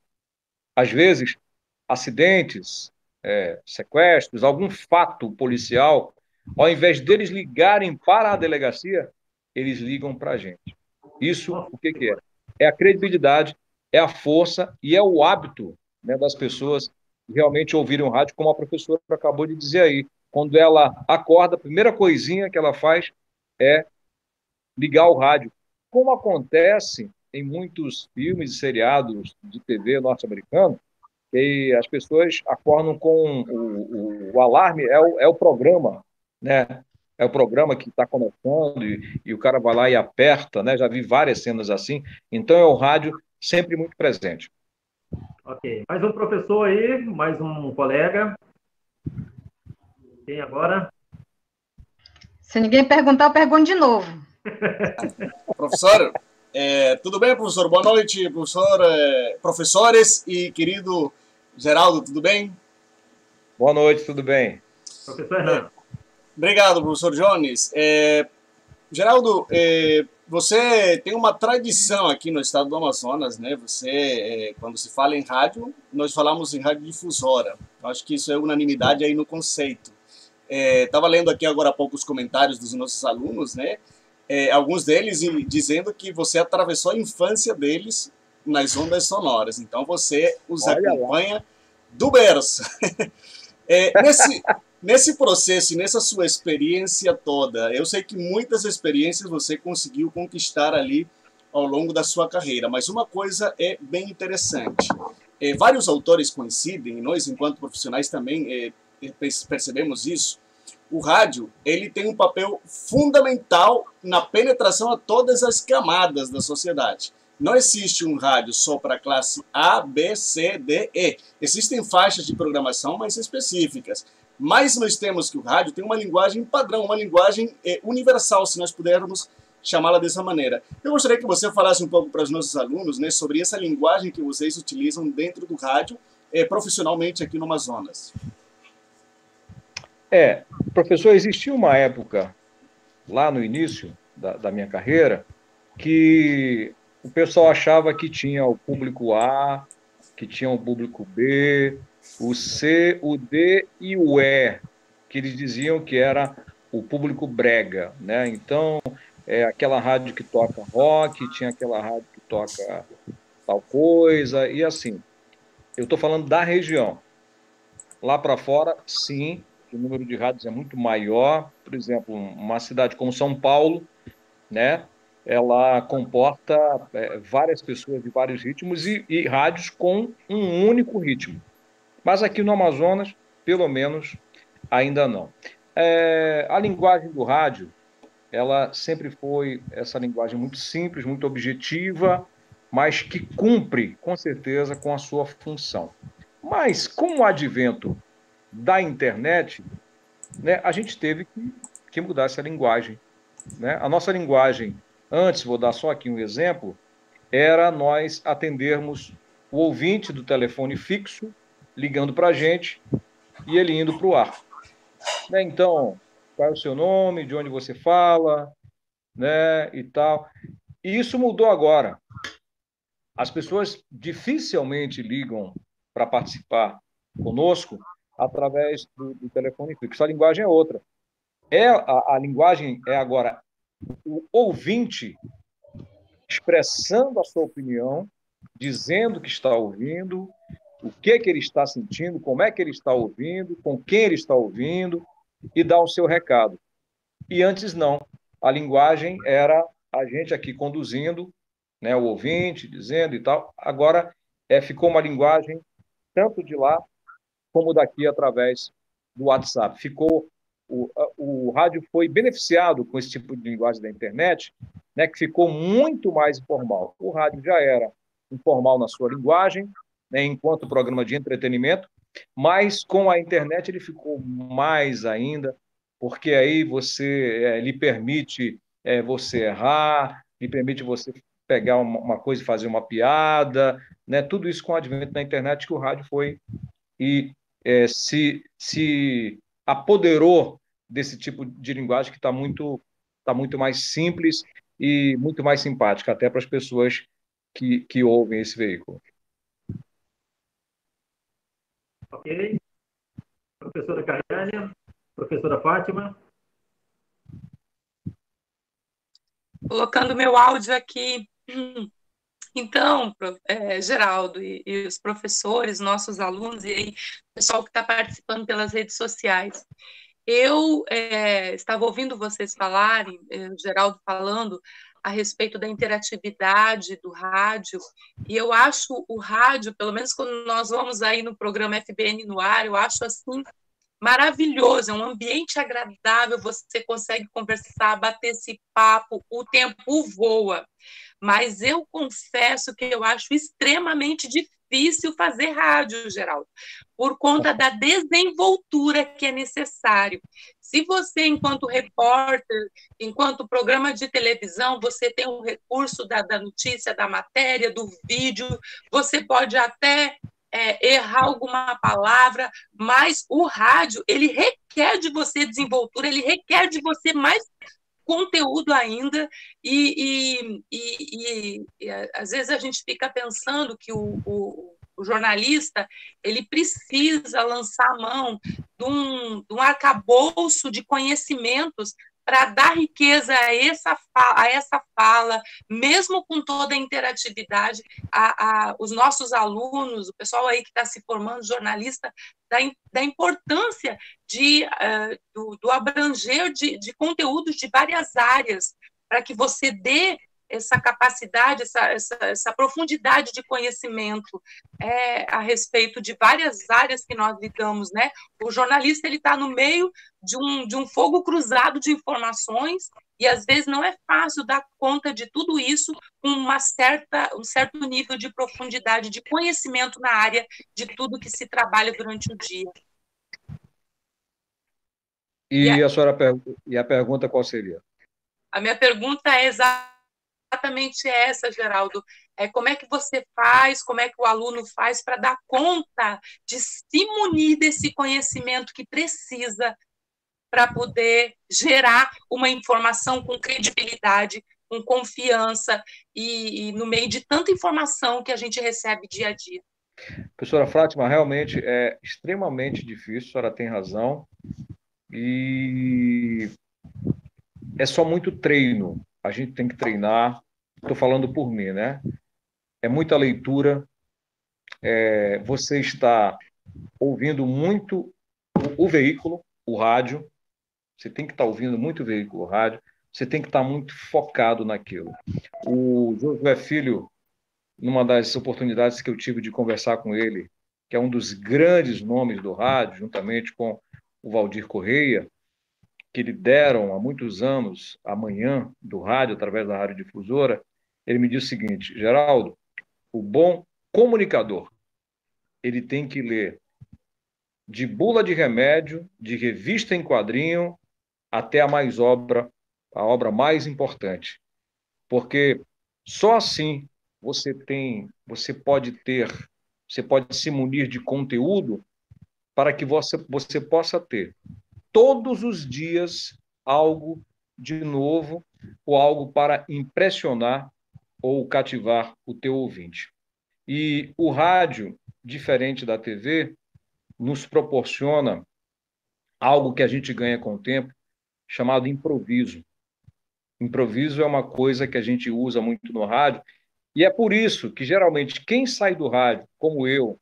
E: Às vezes, acidentes, sequestros, algum fato policial, ao invés deles ligarem para a delegacia, eles ligam para a gente. Isso, o que que é? É a credibilidade, é a força e é o hábito, né, das pessoas realmente ouvirem o rádio, como a professora acabou de dizer aí. Quando ela acorda, a primeira coisinha que ela faz é ligar o rádio. Como acontece em muitos filmes e seriados de TV norte-americano, que as pessoas acordam com o alarme, é o programa, né? É o programa que está começando e o cara vai lá e aperta, né? Já vi várias cenas assim. Então é o rádio sempre muito presente.
A: Ok. Mais um professor aí, mais um colega. Quem agora?
C: Se ninguém perguntar, eu pergunto de novo.
L: Professor, tudo bem, professor? Boa noite, professor, professores e querido Geraldo, tudo bem?
E: Boa noite, tudo bem?
A: Professor Hernando.
L: Obrigado, professor Jones. Geraldo, você tem uma tradição aqui no estado do Amazonas, né? Você, quando se fala em rádio, nós falamos em radiodifusora. Acho que isso é unanimidade aí no conceito. Estava lendo aqui agora há pouco os comentários dos nossos alunos, né? Alguns deles dizendo que você atravessou a infância deles nas ondas sonoras. Então você os acompanha do berço. Nesse processo e nessa sua experiência toda, eu sei que muitas experiências você conseguiu conquistar ali ao longo da sua carreira, mas uma coisa é bem interessante. Vários autores coincidem, e nós, enquanto profissionais, também percebemos isso. O rádio, ele tem um papel fundamental na penetração a todas as camadas da sociedade. Não existe um rádio só para a classe A, B, C, D, E. Existem faixas de programação mais específicas. Mas nós temos que o rádio tem uma linguagem padrão, uma linguagem universal, se nós pudermos chamá-la dessa maneira. Eu gostaria que você falasse um pouco para os nossos alunos, né, sobre essa linguagem que vocês utilizam dentro do rádio, profissionalmente aqui no Amazonas.
E: Professor, existia uma época, lá no início da minha carreira, que o pessoal achava que tinha o público A, que tinha o público B, o C, o D e o E, que eles diziam que era o público brega, né? Então, aquela rádio que toca rock, tinha aquela rádio que toca tal coisa, e assim. Eu estou falando da região. Lá para fora, sim, o número de rádios é muito maior. Por exemplo, uma cidade como São Paulo, né? Ela comporta várias pessoas de vários ritmos e rádios com um único ritmo. Mas aqui no Amazonas, pelo menos, ainda não. A linguagem do rádio, ela sempre foi essa linguagem muito simples, muito objetiva, mas que cumpre, com certeza, com a sua função. Mas, com o advento da internet, né, a gente teve que mudar essa linguagem, né? A nossa linguagem, antes, vou dar só aqui um exemplo, era nós atendermos o ouvinte do telefone fixo, ligando para a gente e ele indo para o ar. Né? Então, qual é o seu nome, de onde você fala, né, e tal. E isso mudou agora. As pessoas dificilmente ligam para participar conosco através do telefone fixo. A linguagem é outra. A linguagem é agora o ouvinte expressando a sua opinião, dizendo que está ouvindo, o que ele está sentindo, como é que ele está ouvindo, com quem ele está ouvindo, e dá o seu recado. E antes não. A linguagem era a gente aqui conduzindo, né, o ouvinte, dizendo e tal. Agora ficou uma linguagem tanto de lá como daqui através do WhatsApp. O rádio foi beneficiado com esse tipo de linguagem da internet, né, que ficou muito mais informal. O rádio já era informal na sua linguagem, né, enquanto programa de entretenimento, mas com a internet ele ficou mais ainda, porque aí você lhe permite você errar, lhe permite você pegar uma coisa e fazer uma piada, né? Tudo isso com o advento da internet que o rádio foi e se apoderou desse tipo de linguagem que tá muito mais simples e muito mais simpática, até para as pessoas que ouvem esse veículo.
A: Ok. Professora Caiane, professora Fátima.
D: Colocando meu áudio aqui. Então, Geraldo e os professores, nossos alunos, e aí, o pessoal que está participando pelas redes sociais. Eu estava ouvindo vocês falarem, o Geraldo falando a respeito da interatividade do rádio, e eu acho o rádio, pelo menos quando nós vamos aí no programa FBN no ar, eu acho assim maravilhoso, é um ambiente agradável, você consegue conversar, bater esse papo, o tempo voa. Mas eu confesso que eu acho extremamente difícil fazer rádio, Geraldo, por conta da desenvoltura que é necessário. Se você, enquanto repórter, enquanto programa de televisão, você tem um recurso da notícia, da matéria, do vídeo, você pode até errar alguma palavra, mas o rádio, ele requer de você desenvoltura, ele requer de você mais conteúdo ainda, e às vezes a gente fica pensando que o jornalista ele precisa lançar a mão de um arcabouço de conhecimentos para dar riqueza a essa fala, mesmo com toda a interatividade, os nossos alunos, o pessoal aí que está se formando, jornalista, da importância do abranger de conteúdos de várias áreas, para que você dê essa capacidade, essa profundidade de conhecimento a respeito de várias áreas que nós lidamos, né? O jornalista ele está no meio de um fogo cruzado de informações e às vezes não é fácil dar conta de tudo isso com um certo nível de profundidade de conhecimento na área de tudo que se trabalha durante o dia.
E: E a pergunta qual seria?
D: A minha pergunta é exatamente essa, Geraldo. Como é que você faz, como é que o aluno faz para dar conta de se munir desse conhecimento que precisa para poder gerar uma informação com credibilidade, com confiança e no meio de tanta informação que a gente recebe dia a dia?
E: Professora Fátima, realmente é extremamente difícil, a senhora tem razão, e é só muito treino. A gente tem que treinar. Estou falando por mim, né? É muita leitura. Você está ouvindo muito o veículo, o rádio. Você tem que estar ouvindo muito o veículo, o rádio. Você tem que estar muito focado naquilo. O Josué Filho, numa das oportunidades que eu tive de conversar com ele, que é um dos grandes nomes do rádio, juntamente com o Valdir Correia, que lideram há muitos anos a manhã do rádio, através da radiodifusora, ele me disse o seguinte: Geraldo, o bom comunicador, ele tem que ler de bula de remédio, de revista em quadrinho, até a obra mais importante. Porque só assim você pode se munir de conteúdo para que você possa ter todos os dias algo de novo ou algo para impressionar ou cativar o teu ouvinte. E o rádio, diferente da TV, nos proporciona algo que a gente ganha com o tempo, chamado improviso. Improviso é uma coisa que a gente usa muito no rádio, e é por isso que, geralmente, quem sai do rádio, como eu,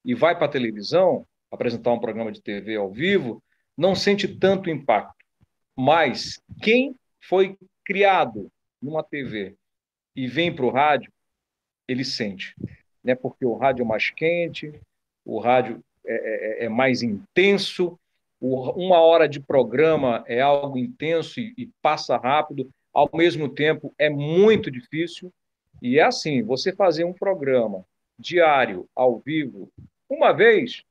E: e vai para a televisão, apresentar um programa de TV ao vivo, não sente tanto impacto. Mas quem foi criado numa TV e vem para o rádio, ele sente. Né? Porque o rádio é mais quente, o rádio é mais intenso, uma hora de programa é algo intenso e passa rápido, ao mesmo tempo é muito difícil, E é assim, você fazer um programa diário, ao vivo, uma vez,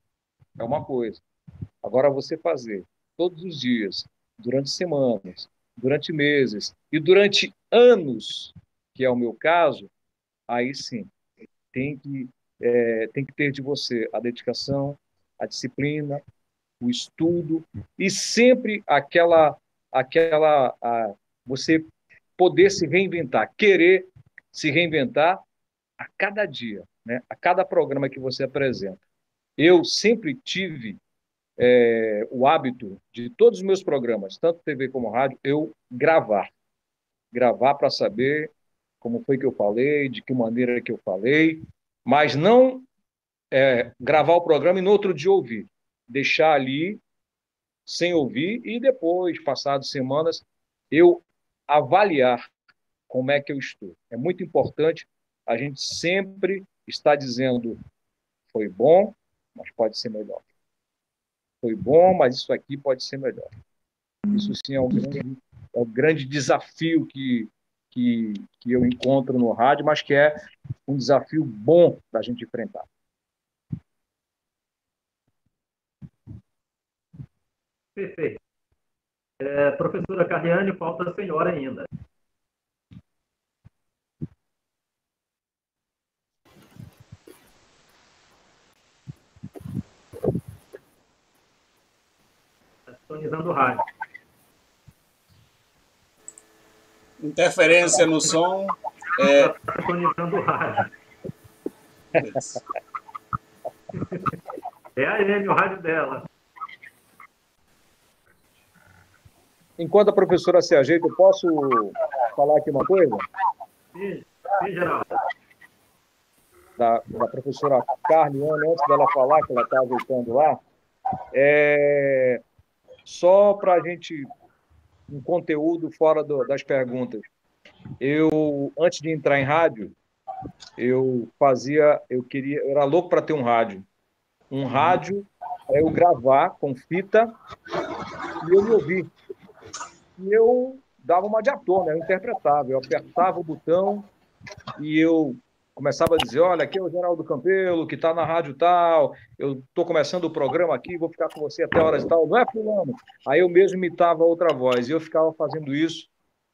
E: é uma coisa. Agora, você fazer todos os dias, durante semanas, durante meses e durante anos, que é o meu caso, aí sim, tem que ter de você a dedicação, a disciplina, o estudo e sempre você poder se reinventar, querer se reinventar a cada dia, né? A cada programa que você apresenta. Eu sempre tive o hábito de todos os meus programas, tanto TV como rádio, eu gravar para saber como foi que eu falei, de que maneira que eu falei, mas não gravar o programa e no outro dia ouvir. Deixar ali sem ouvir e depois, passadas semanas, eu avaliar como é que eu estou. É muito importante a gente sempre estar dizendo foi bom, mas pode ser melhor. Foi bom, mas isso aqui pode ser melhor. Isso sim é um grande desafio que eu encontro no rádio, mas que é um desafio bom da gente enfrentar.
A: Perfeito. Professora Carliane, falta a senhora ainda. Está sintonizando o rádio.
L: Interferência no som.
A: Está sintonizando o rádio. É a AM, o rádio dela.
E: Enquanto a professora se ajeita, eu posso falar aqui uma coisa?
A: Sim, Geraldo.
E: Da professora Carliane, antes dela falar, que ela está ajeitando lá, só para a gente, um conteúdo fora das perguntas. Eu, antes de entrar em rádio, eu era louco para ter um rádio. Um rádio, eu gravar com fita e eu me ouvir. E eu dava uma de ator, né? Eu interpretava, eu apertava o botão e eu começava a dizer, olha, aqui é o Geraldo Campelo, que está na rádio tal, eu estou começando o programa aqui, vou ficar com você até horas e tal, não é fulano? Aí eu mesmo imitava outra voz, e eu ficava fazendo isso.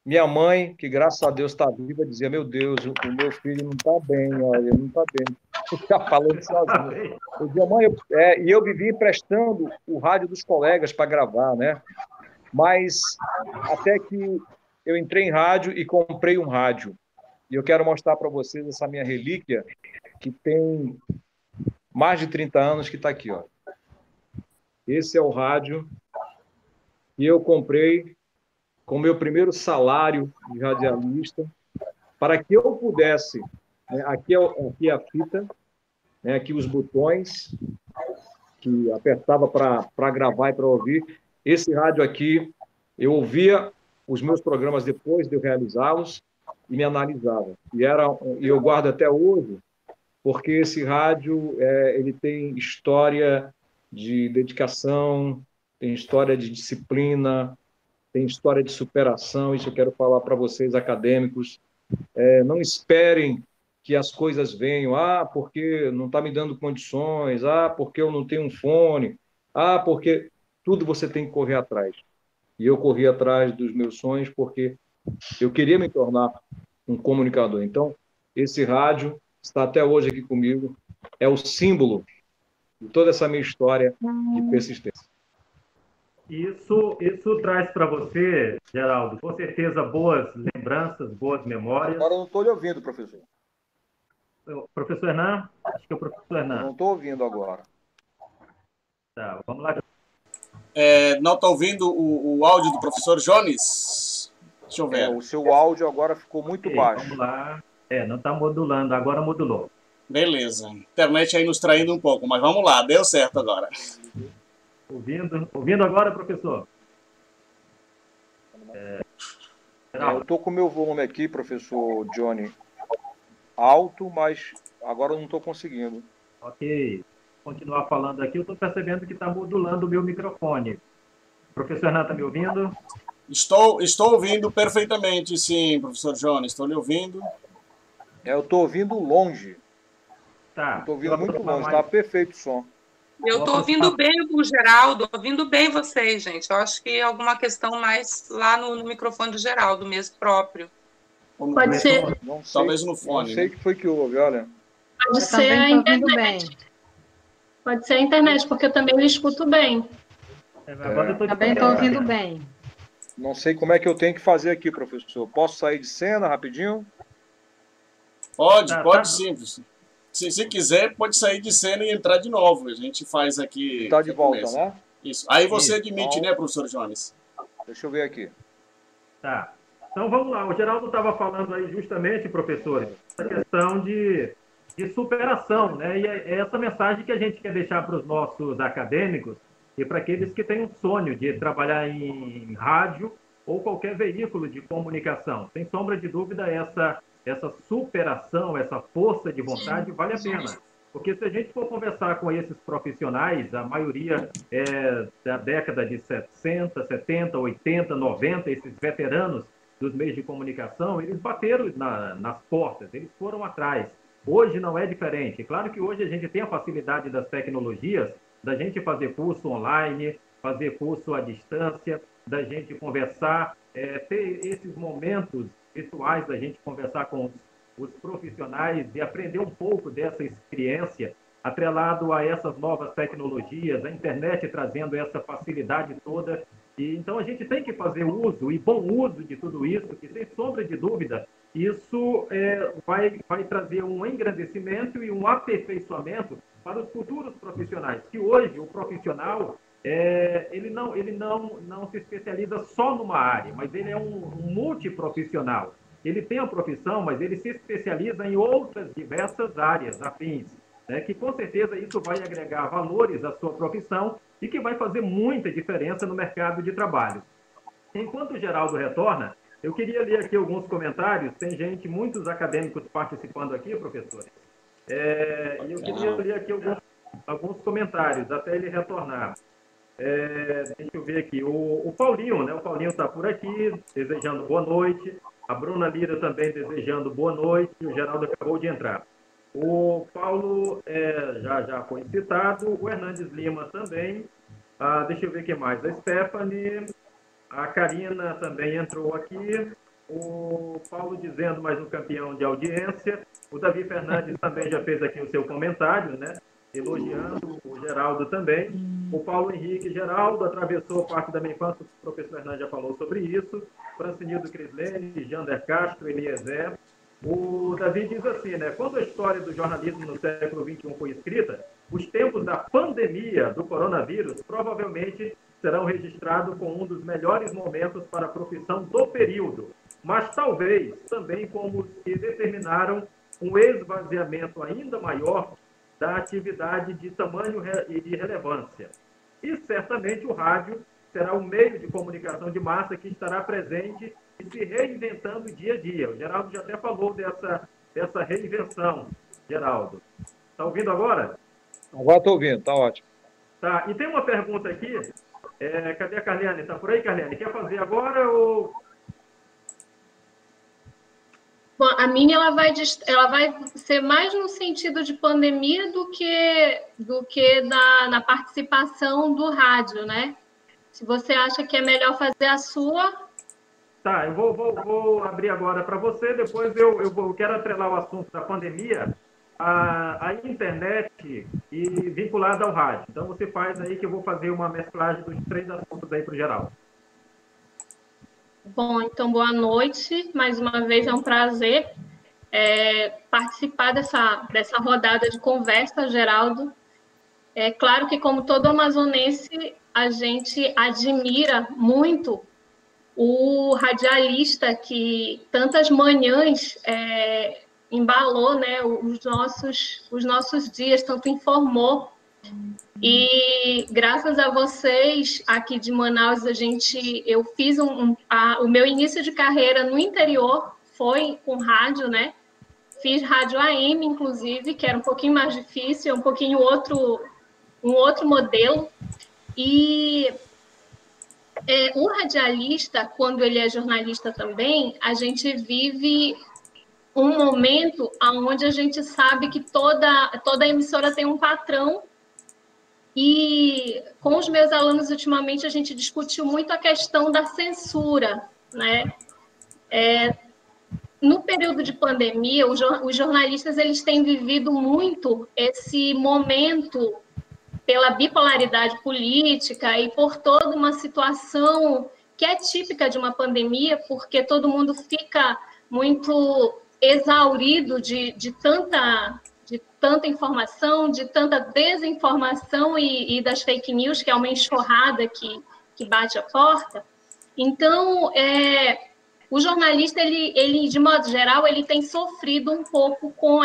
E: Minha mãe, que graças a Deus está viva, dizia, meu Deus, o meu filho não está bem, olha, ele não está bem. Eu ficava falando sozinho. Eu dizia, mãe, e eu vivia emprestando o rádio dos colegas para gravar, né? Mas até que eu entrei em rádio e comprei um rádio. E eu quero mostrar para vocês essa minha relíquia, que tem mais de 30 anos, que está aqui, ó. Esse é o rádio que eu comprei com o meu primeiro salário de radialista, para que eu pudesse, né, aqui é a fita, né, aqui os botões, que apertava para gravar e para ouvir. Esse rádio aqui, eu ouvia os meus programas depois de eu realizá-los e me analisava. E eu guardo até hoje, porque esse rádio ele tem história de dedicação, tem história de disciplina, tem história de superação. Isso eu quero falar para vocês, acadêmicos. Não esperem que as coisas venham. Porque não está me dando condições. Porque eu não tenho um fone. Porque... Tudo você tem que correr atrás. E eu corri atrás dos meus sonhos porque eu queria me tornar um comunicador. Então, esse rádio está até hoje aqui comigo. É o símbolo de toda essa minha história de persistência.
A: Isso traz para você, Geraldo, com certeza boas lembranças, boas memórias.
E: Agora eu não estou lhe ouvindo, professor.
A: Professor Hernan? Acho que é o professor Hernan.
E: Não estou ouvindo agora.
A: Tá, vamos lá.
L: Não está ouvindo o áudio do professor Jones? Deixa eu ver.
E: O seu áudio agora ficou muito baixo.
A: Vamos lá. Não está modulando, agora modulou.
L: Beleza. Internet aí nos traindo um pouco, mas vamos lá, deu certo agora.
A: Ouvindo agora, professor?
E: Eu estou com o meu volume aqui, professor Johnny, alto, mas agora eu não estou conseguindo.
A: Ok. Continuar falando aqui, eu estou percebendo que está modulando o meu microfone. Professor Hernan, está me ouvindo?
L: Estou ouvindo perfeitamente, sim, professor Jones. Estou lhe ouvindo.
E: Eu estou ouvindo longe.
A: Tá.
E: Estou ouvindo muito longe, está perfeito o som.
D: Eu estou ouvindo bem o Geraldo, ouvindo bem vocês, gente. Eu acho que é alguma questão mais lá no microfone do Geraldo mesmo, próprio.
M: Pode ser.
L: Talvez no fone.
E: Não sei o que foi que houve, olha.
M: Pode ser a internet. Pode ser a internet, porque eu também não escuto bem.
C: Também estou ouvindo bem.
E: Não sei como é que eu tenho que fazer aqui, professor. Posso sair de cena rapidinho?
L: Pode sim. Se quiser, pode sair de cena e entrar de novo. A gente faz aqui.
E: Está de volta, né?
L: Isso. Aí você admite, né, professor Jones?
E: Deixa eu ver aqui.
A: Tá. Então vamos lá. O Geraldo estava falando aí justamente, professor, essa questão de superação, né? E é essa mensagem que a gente quer deixar para os nossos acadêmicos e para aqueles que têm um sonho de trabalhar em rádio ou qualquer veículo de comunicação. Sem sombra de dúvida, essa superação, essa força de vontade vale a pena. Porque se a gente for conversar com esses profissionais, a maioria é da década de 60, 70, 80, 90, esses veteranos dos meios de comunicação, eles bateram nas portas, eles foram atrás. Hoje não é diferente. Claro que hoje a gente tem a facilidade das tecnologias, da gente fazer curso online, fazer curso à distância, da gente conversar, ter esses momentos virtuais da gente conversar com os profissionais e aprender um pouco dessa experiência, atrelado a essas novas tecnologias, a internet trazendo essa facilidade toda. E, então, a gente tem que fazer uso, e bom uso de tudo isso, que, sem sombra de dúvida, isso vai trazer um engrandecimento e um aperfeiçoamento para os futuros profissionais, que hoje o profissional ele não se especializa só numa área, mas ele é um multiprofissional. Ele tem a profissão, mas ele se especializa em outras diversas áreas afins, né, que com certeza isso vai agregar valores à sua profissão e que vai fazer muita diferença no mercado de trabalho. Enquanto o Geraldo retorna, eu queria ler aqui alguns comentários. Tem muitos acadêmicos participando aqui, professores. E eu queria ler aqui alguns comentários, até ele retornar. Deixa eu ver aqui. O Paulinho, né? O Paulinho está por aqui, desejando boa noite. A Bruna Lira também desejando boa noite. O Geraldo acabou de entrar. O Paulo já foi citado. O Hernandes Lima também. Deixa eu ver o que mais. A Stephanie. A Karina também entrou aqui. O Paulo dizendo mais um campeão de audiência. O Davi Fernandes também já fez aqui o seu comentário, né? Elogiando o Geraldo também. O Paulo Henrique, Geraldo atravessou parte da minha infância, o professor Hernandes já falou sobre isso. Francinildo Crislene, Jander Castro, Eliezer. O Davi diz assim, né? Quando a história do jornalismo no século XXI foi escrita, os tempos da pandemia do coronavírus provavelmente serão registrados com um dos melhores momentos para a profissão do período, mas talvez também como os que determinaram um esvaziamento ainda maior da atividade de tamanho e de relevância. E certamente o rádio será um meio de comunicação de massa que estará presente e se reinventando dia a dia. O Geraldo já até falou dessa reinvenção, Geraldo. Está ouvindo agora?
E: Agora estou ouvindo, está ótimo.
A: Tá, e tem uma pergunta aqui. Cadê a Carliane? Está por aí, Carliane? Quer fazer agora ou...
M: Bom, a minha ela vai ser mais no sentido de pandemia do que na participação do rádio, né? Se você acha que é melhor fazer a sua...
A: Tá, eu vou abrir agora para você, depois eu quero atrelar o assunto da pandemia à internet e vinculada ao rádio. Então você faz aí que eu vou fazer uma mesclagem dos três assuntos aí para o Geraldo.
M: Bom, então boa noite. Mais uma vez é um prazer participar dessa rodada de conversa, Geraldo. É claro que, como todo amazonense, a gente admira muito o radialista que tantas manhãs embalou, né, os nossos dias, tanto informou. E graças a vocês aqui de Manaus, eu fiz o meu início de carreira no interior, foi com rádio, né? Fiz rádio AM, inclusive, que era um pouquinho mais difícil, um pouquinho um outro modelo. E o radialista, quando ele é jornalista também, a gente vive um momento onde a gente sabe que toda emissora tem um patrão, e com os meus alunos, ultimamente, a gente discutiu muito a questão da censura, né? No período de pandemia, os jornalistas eles têm vivido muito esse momento pela bipolaridade política e por toda uma situação que é típica de uma pandemia, porque todo mundo fica muito exaurido de tanta informação, de tanta desinformação e das fake news, que é uma enxurrada que bate a porta. Então, o jornalista, ele, de modo geral, ele tem sofrido um pouco com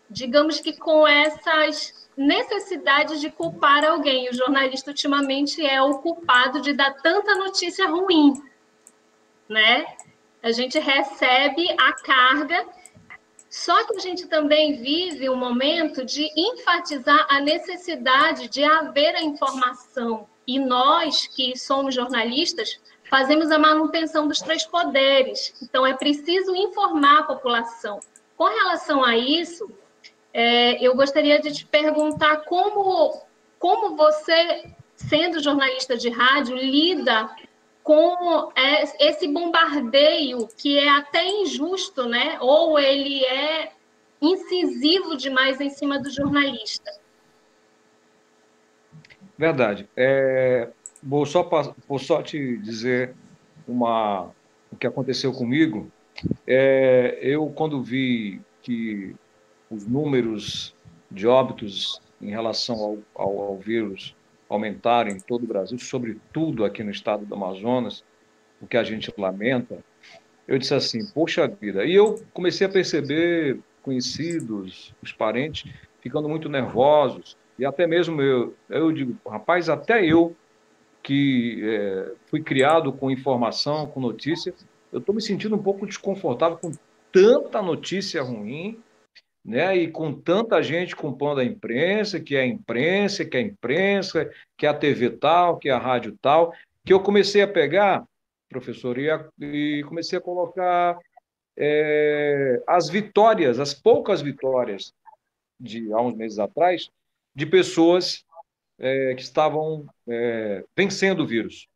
M: digamos que com essas necessidades de culpar alguém. O jornalista, ultimamente, é o culpado de dar tanta notícia ruim, né? A gente recebe a carga, só que a gente também vive um momento de enfatizar a necessidade de haver a informação. E nós, que somos jornalistas, fazemos a manutenção dos 3 poderes. Então, é preciso informar a população. Com relação a isso, eu gostaria de te perguntar como você, sendo jornalista de rádio, lida com esse bombardeio que é até injusto, né? Ou ele é incisivo demais em cima do jornalista.
E: Verdade. Vou só te dizer o que aconteceu comigo. Eu, quando vi que os números de óbitos em relação ao vírus aumentaram em todo o Brasil, sobretudo aqui no estado do Amazonas, o que a gente lamenta, eu disse assim, poxa vida. E eu comecei a perceber conhecidos, os parentes, ficando muito nervosos, e até mesmo eu digo, rapaz, até eu, que fui criado com informação, com notícia, eu estou me sentindo um pouco desconfortável com tanta notícia ruim, né? E com tanta gente culpando a imprensa, que é a imprensa, que é a imprensa, que é a TV tal, que é a rádio tal, que eu comecei a pegar, professor, e comecei a colocar as vitórias, as poucas vitórias há uns meses atrás, de pessoas que estavam vencendo o vírus.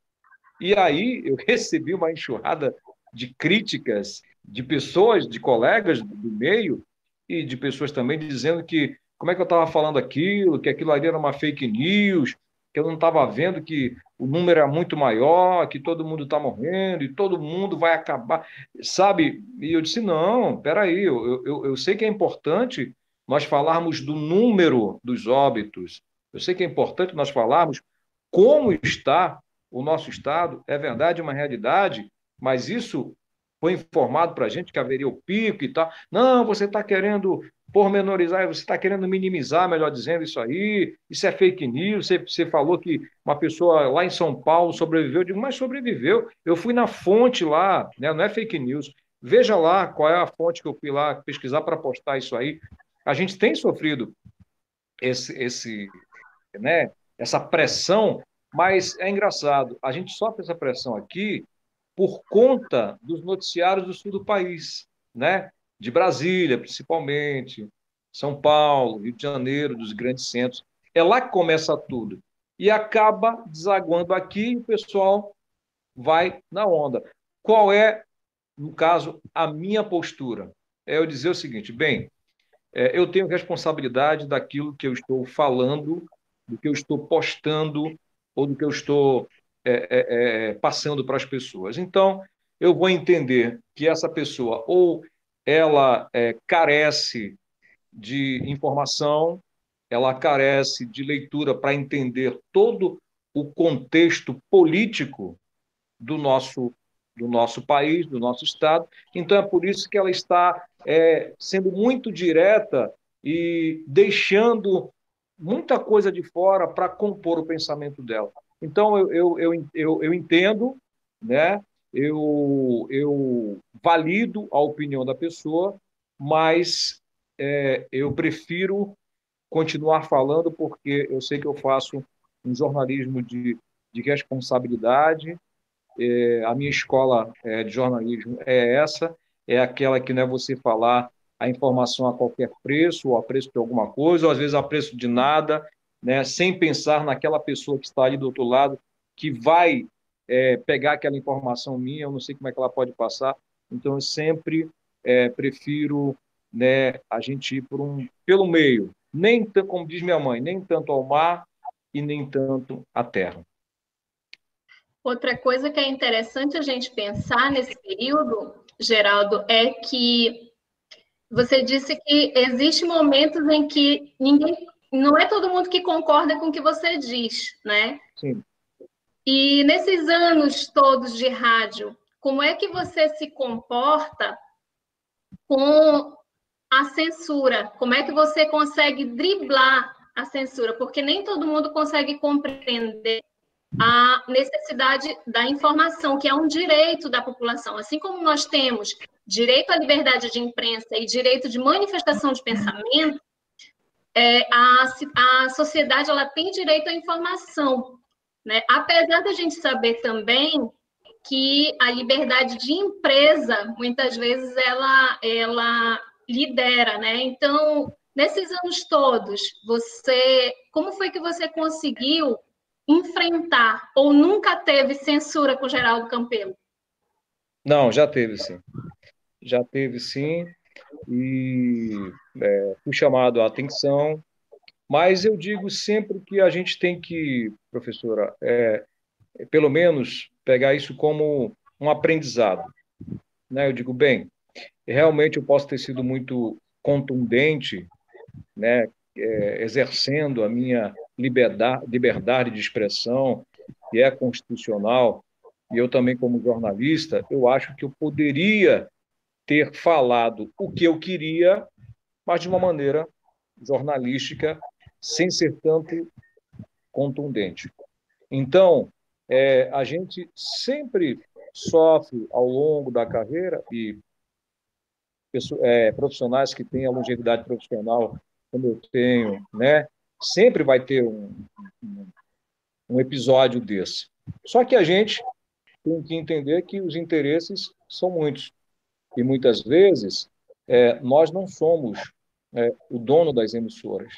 E: E aí eu recebi uma enxurrada de críticas de pessoas, de colegas do meio, e de pessoas também dizendo que como é que eu estava falando aquilo, que aquilo ali era uma fake news, que eu não estava vendo que o número é muito maior, que todo mundo está morrendo e todo mundo vai acabar, sabe? E eu disse, não, peraí, eu sei que é importante nós falarmos do número dos óbitos, eu sei que é importante nós falarmos como está o nosso estado, é verdade, uma realidade, mas isso foi informado para a gente que haveria o pico e tal. Não, você está querendo pormenorizar, você está querendo minimizar, melhor dizendo, isso é fake news, você falou que uma pessoa lá em São Paulo sobreviveu, eu digo, mas sobreviveu, eu fui na fonte lá, né? Não é fake news, veja lá qual é a fonte que eu fui lá pesquisar para postar isso aí. A gente tem sofrido né, essa pressão, mas é engraçado, a gente sofre essa pressão aqui por conta dos noticiários do sul do país, né? De Brasília, principalmente, São Paulo, Rio de Janeiro, dos grandes centros. É lá que começa tudo. E acaba desaguando aqui e o pessoal vai na onda. Qual é, no caso, a minha postura? É eu dizer o seguinte, bem, eu tenho responsabilidade daquilo que eu estou falando, do que eu estou postando ou do que eu estou passando para as pessoas. Então, eu vou entender que essa pessoa ou ela carece de informação, ela carece de leitura para entender todo o contexto político do nosso país, do nosso Estado. Então, é por isso que ela está sendo muito direta e deixando muita coisa de fora para compor o pensamento dela. Então, eu entendo, né? Eu valido a opinião da pessoa, mas eu prefiro continuar falando porque eu sei que eu faço um jornalismo de responsabilidade, a minha escola de jornalismo é essa, é aquela que não é você falar a informação a qualquer preço, ou a preço de alguma coisa, ou às vezes a preço de nada, né, sem pensar naquela pessoa que está ali do outro lado, que vai pegar aquela informação minha, eu não sei como é que ela pode passar, então eu sempre prefiro, né, a gente ir pelo meio, nem como diz minha mãe, nem tanto ao mar e nem tanto à terra.
M: Outra coisa que é interessante a gente pensar nesse período, Geraldo, é que você disse que existem momentos em que não é todo mundo que concorda com o que você diz, né?
E: Sim.
M: E nesses anos todos de rádio, como é que você se comporta com a censura? Como é que você consegue driblar a censura? Porque nem todo mundo consegue compreender a necessidade da informação, que é um direito da população. Assim como nós temos direito à liberdade de imprensa e direito de manifestação de pensamento, a sociedade ela tem direito à informação, né? Apesar da gente saber também que a liberdade de empresa, muitas vezes, ela lidera, né? Então, nesses anos todos, como foi que você conseguiu enfrentar, ou nunca teve censura com Geraldo Campelo?
E: Não, já teve sim. Já teve sim, e fui chamado a atenção, mas eu digo sempre que a gente tem que, professora, pelo menos pegar isso como um aprendizado, né? Eu digo, bem, realmente eu posso ter sido muito contundente, né, exercendo a minha liberdade de expressão, que é constitucional, e eu também, como jornalista, eu acho que eu poderia ter falado o que eu queria, mas de uma maneira jornalística, sem ser tanto contundente. Então, a gente sempre sofre ao longo da carreira, e profissionais que têm a longevidade profissional, como eu tenho, né, sempre vai ter um episódio desse. Só que a gente tem que entender que os interesses são muitos. E muitas vezes nós não somos o dono das emissoras,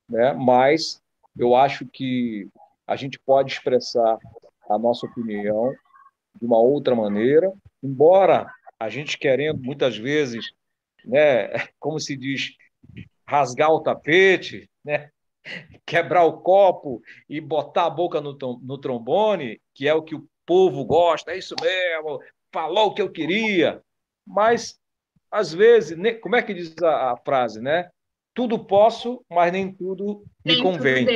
E: né? Mas eu acho que a gente pode expressar a nossa opinião de uma outra maneira, embora a gente querendo muitas vezes, né, como se diz, rasgar o tapete, né, quebrar o copo e botar a boca no trombone, que é o que o povo gosta, é isso mesmo, falou o que eu queria, mas às vezes, como é que diz a frase, né? Tudo posso, mas nem tudo me convém.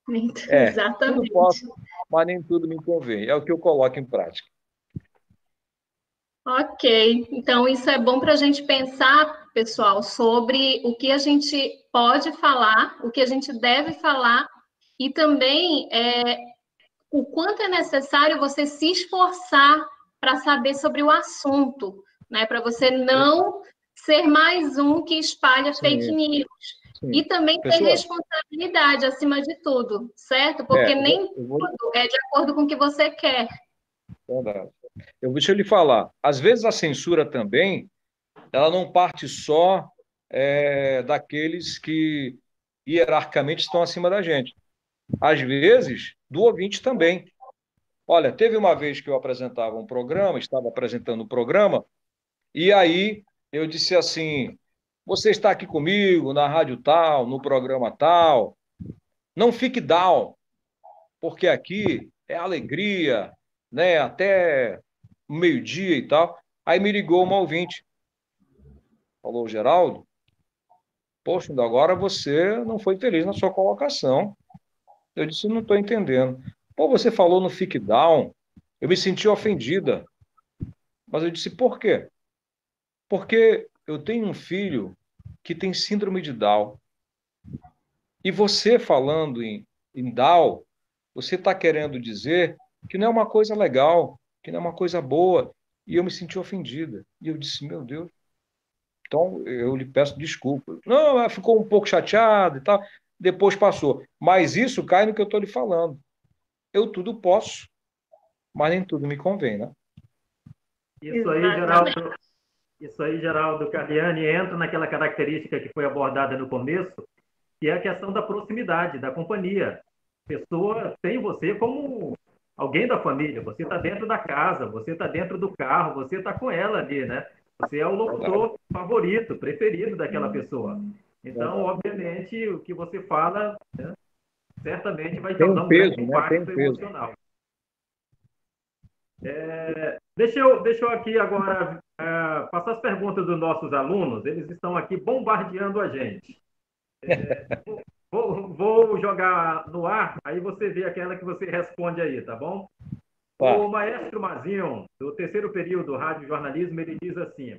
M: Exatamente.
E: Tudo posso, mas nem tudo me convém. É o que eu coloco em prática.
M: Ok, então isso é bom para a gente pensar, pessoal, sobre o que a gente pode falar, o que a gente deve falar, e também o quanto é necessário você se esforçar para saber sobre o assunto, né? Para você não ser mais um que espalha fake news. Sim. E também ter responsabilidade acima de tudo, certo? Porque nem tudo é de acordo com o que você quer.
E: Verdade. Deixa eu lhe falar, às vezes a censura também, ela não parte só daqueles que hierarquicamente estão acima da gente. Às vezes, do ouvinte também. Olha, teve uma vez que eu apresentava um programa, estava apresentando um programa, e aí eu disse assim, você está aqui comigo na rádio tal, no programa tal, não fique down, porque aqui é alegria, né, até meio-dia e tal. Aí me ligou uma ouvinte. Falou, Geraldo, poxa, agora você não foi feliz na sua colocação. Eu disse, não estou entendendo. Pô, você falou no fique down, eu me senti ofendida. Mas eu disse, por quê? Porque eu tenho um filho que tem síndrome de Down. E você falando em Down, você está querendo dizer que não é uma coisa legal, que não é uma coisa boa. E eu me senti ofendida. E eu disse, meu Deus. Então, eu lhe peço desculpa. Não, ela ficou um pouco chateada e tal. Depois passou. Mas isso cai no que eu estou lhe falando. Eu tudo posso, mas nem tudo me convém, né?
A: Isso aí, Geraldo. Isso aí, Geraldo Carliani, entra naquela característica que foi abordada no começo, que é a questão da proximidade, da companhia. A pessoa tem você como alguém da família, você está dentro da casa, você está dentro do carro, você está com ela ali, né? Você é o locutor favorito, preferido daquela pessoa. Então, obviamente, o que você fala, né, certamente vai causar um grande impacto emocional. Deixa eu aqui agora passar as perguntas dos nossos alunos, eles estão aqui bombardeando a gente. Vou jogar no ar, aí você vê aquela que você responde aí, tá bom? O maestro Mazinho, do terceiro período Rádio Jornalismo, ele diz assim: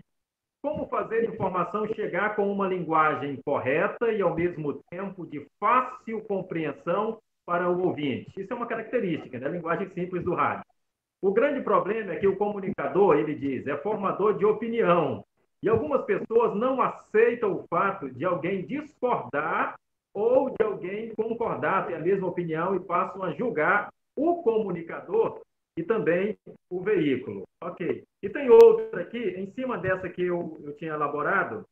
A: como fazer informação chegar com uma linguagem correta e, ao mesmo tempo, de fácil compreensão para o ouvinte? Isso é uma característica, né? Linguagem simples do rádio. O grande problema é que o comunicador, ele diz, é formador de opinião. E algumas pessoas não aceitam o fato de alguém discordar ou de alguém concordar, ter a mesma opinião e passam a julgar o comunicador e também o veículo. Ok. E tem outra aqui, em cima dessa que eu tinha elaborado.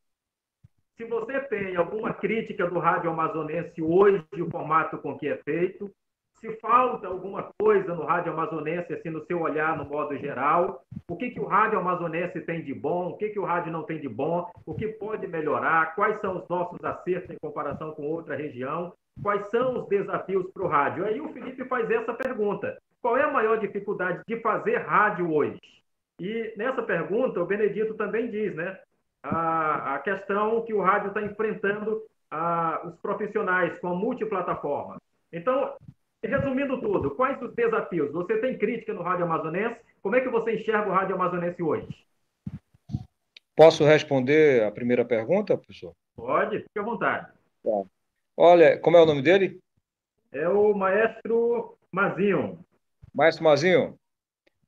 A: Se você tem alguma crítica do Rádio Amazonense hoje, o formato com que é feito, se falta alguma coisa no Rádio Amazonense, assim, no seu olhar, no modo geral, o que o Rádio Amazonense tem de bom, o que o rádio não tem de bom, o que pode melhorar, quais são os nossos acertos em comparação com outra região, quais são os desafios para o rádio. Aí o Felipe faz essa pergunta: qual é a maior dificuldade de fazer rádio hoje? E nessa pergunta, o Benedito também diz, né, a questão que o rádio está enfrentando os profissionais com a multiplataforma. Então, resumindo tudo, quais os desafios? Você tem crítica no Rádio Amazonense? Como é que você enxerga o Rádio Amazonense hoje?
E: Posso responder a primeira pergunta, professor?
A: Pode, fique à vontade.
E: Tá. Olha, como é o nome dele?
A: É o Maestro Mazinho.
E: Maestro Mazinho,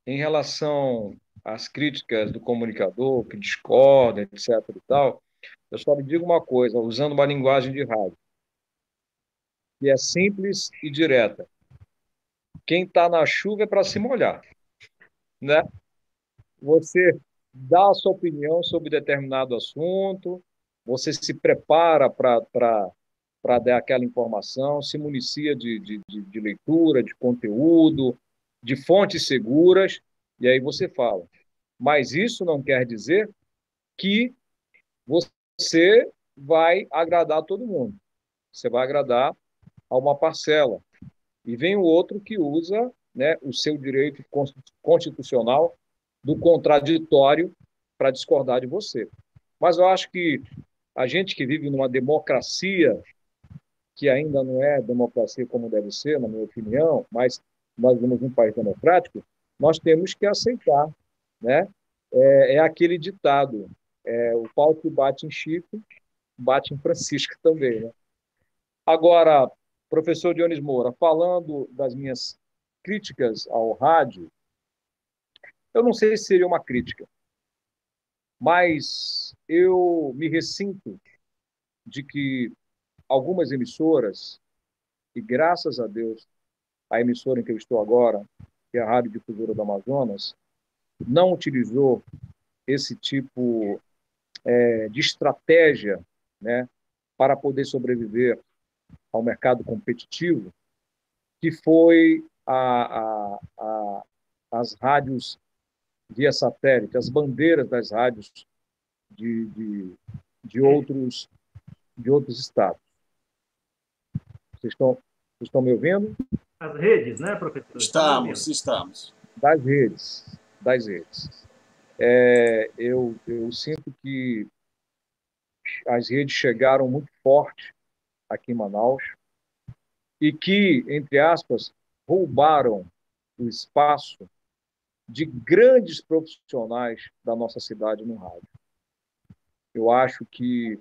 E: em relação às críticas do comunicador, que discorda, etc. e tal, eu só lhe digo uma coisa, usando uma linguagem de rádio, que é simples e direta. Quem está na chuva é para se molhar, né? Você dá a sua opinião sobre determinado assunto, você se prepara para dar aquela informação, se municia de leitura, de conteúdo, de fontes seguras, e aí você fala. Mas isso não quer dizer que você vai agradar todo mundo. Você vai agradar a uma parcela. E vem o outro que usa, né, o seu direito constitucional do contraditório para discordar de você. Mas eu acho que a gente que vive numa democracia, que ainda não é democracia como deve ser, na minha opinião, mas nós vivemos num país democrático, nós temos que aceitar, né? É aquele ditado, o pau que bate em Chico, bate em Francisco também, né? Agora, professor Dionis Moura, falando das minhas críticas ao rádio, eu não sei se seria uma crítica, mas eu me ressinto de que algumas emissoras, e graças a Deus, a emissora em que eu estou agora, que é a Rádio Difusora do Amazonas, não utilizou esse tipo de estratégia, né, para poder sobreviver ao mercado competitivo, que foi as rádios via satélite, as bandeiras das rádios de outros estados. Vocês estão me ouvindo?
A: As redes, né, professor?
L: Estamos.
E: Das redes. Eu sinto que as redes chegaram muito forte aqui em Manaus e que, entre aspas, roubaram o espaço de grandes profissionais da nossa cidade no rádio. Eu acho que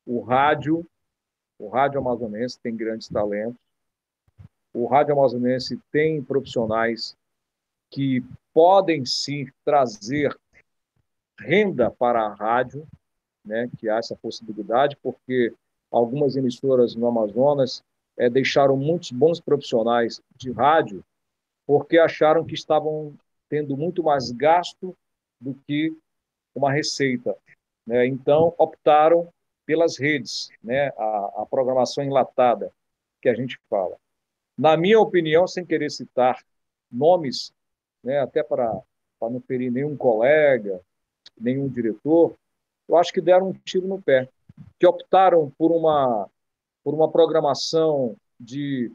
E: o rádio amazonense tem grandes talentos, o rádio amazonense tem profissionais que podem sim trazer renda para a rádio, né, que há essa possibilidade, porque algumas emissoras no Amazonas deixaram muitos bons profissionais de rádio porque acharam que estavam tendo muito mais gasto do que uma receita, né? Então, optaram pelas redes, né? A programação enlatada que a gente fala. Na minha opinião, sem querer citar nomes, né? Até para não ferir nenhum colega, nenhum diretor, eu acho que deram um tiro no pé, que optaram por uma programação de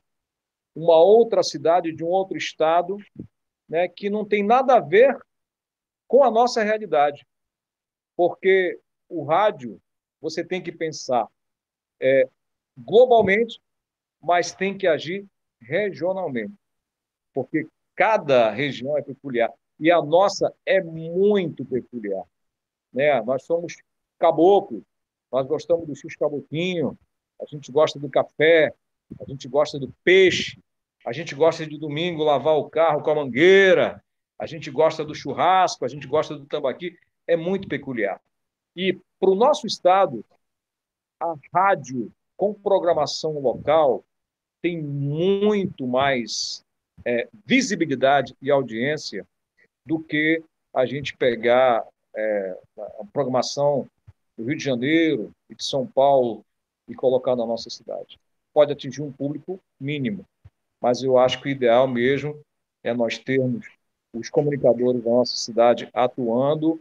E: uma outra cidade, de um outro estado, né, que não tem nada a ver com a nossa realidade. Porque o rádio, você tem que pensar globalmente, mas tem que agir regionalmente. Porque cada região é peculiar. E a nossa é muito peculiar, né? Nós somos caboclos, nós gostamos do x-caboquinho, a gente gosta do café, a gente gosta do peixe, a gente gosta de domingo lavar o carro com a mangueira, a gente gosta do churrasco, a gente gosta do tambaqui, é muito peculiar. E para o nosso estado, a rádio com programação local tem muito mais visibilidade e audiência do que a gente pegar a programação do Rio de Janeiro e de São Paulo e colocar na nossa cidade. Pode atingir um público mínimo, mas eu acho que o ideal mesmo é nós termos os comunicadores da nossa cidade atuando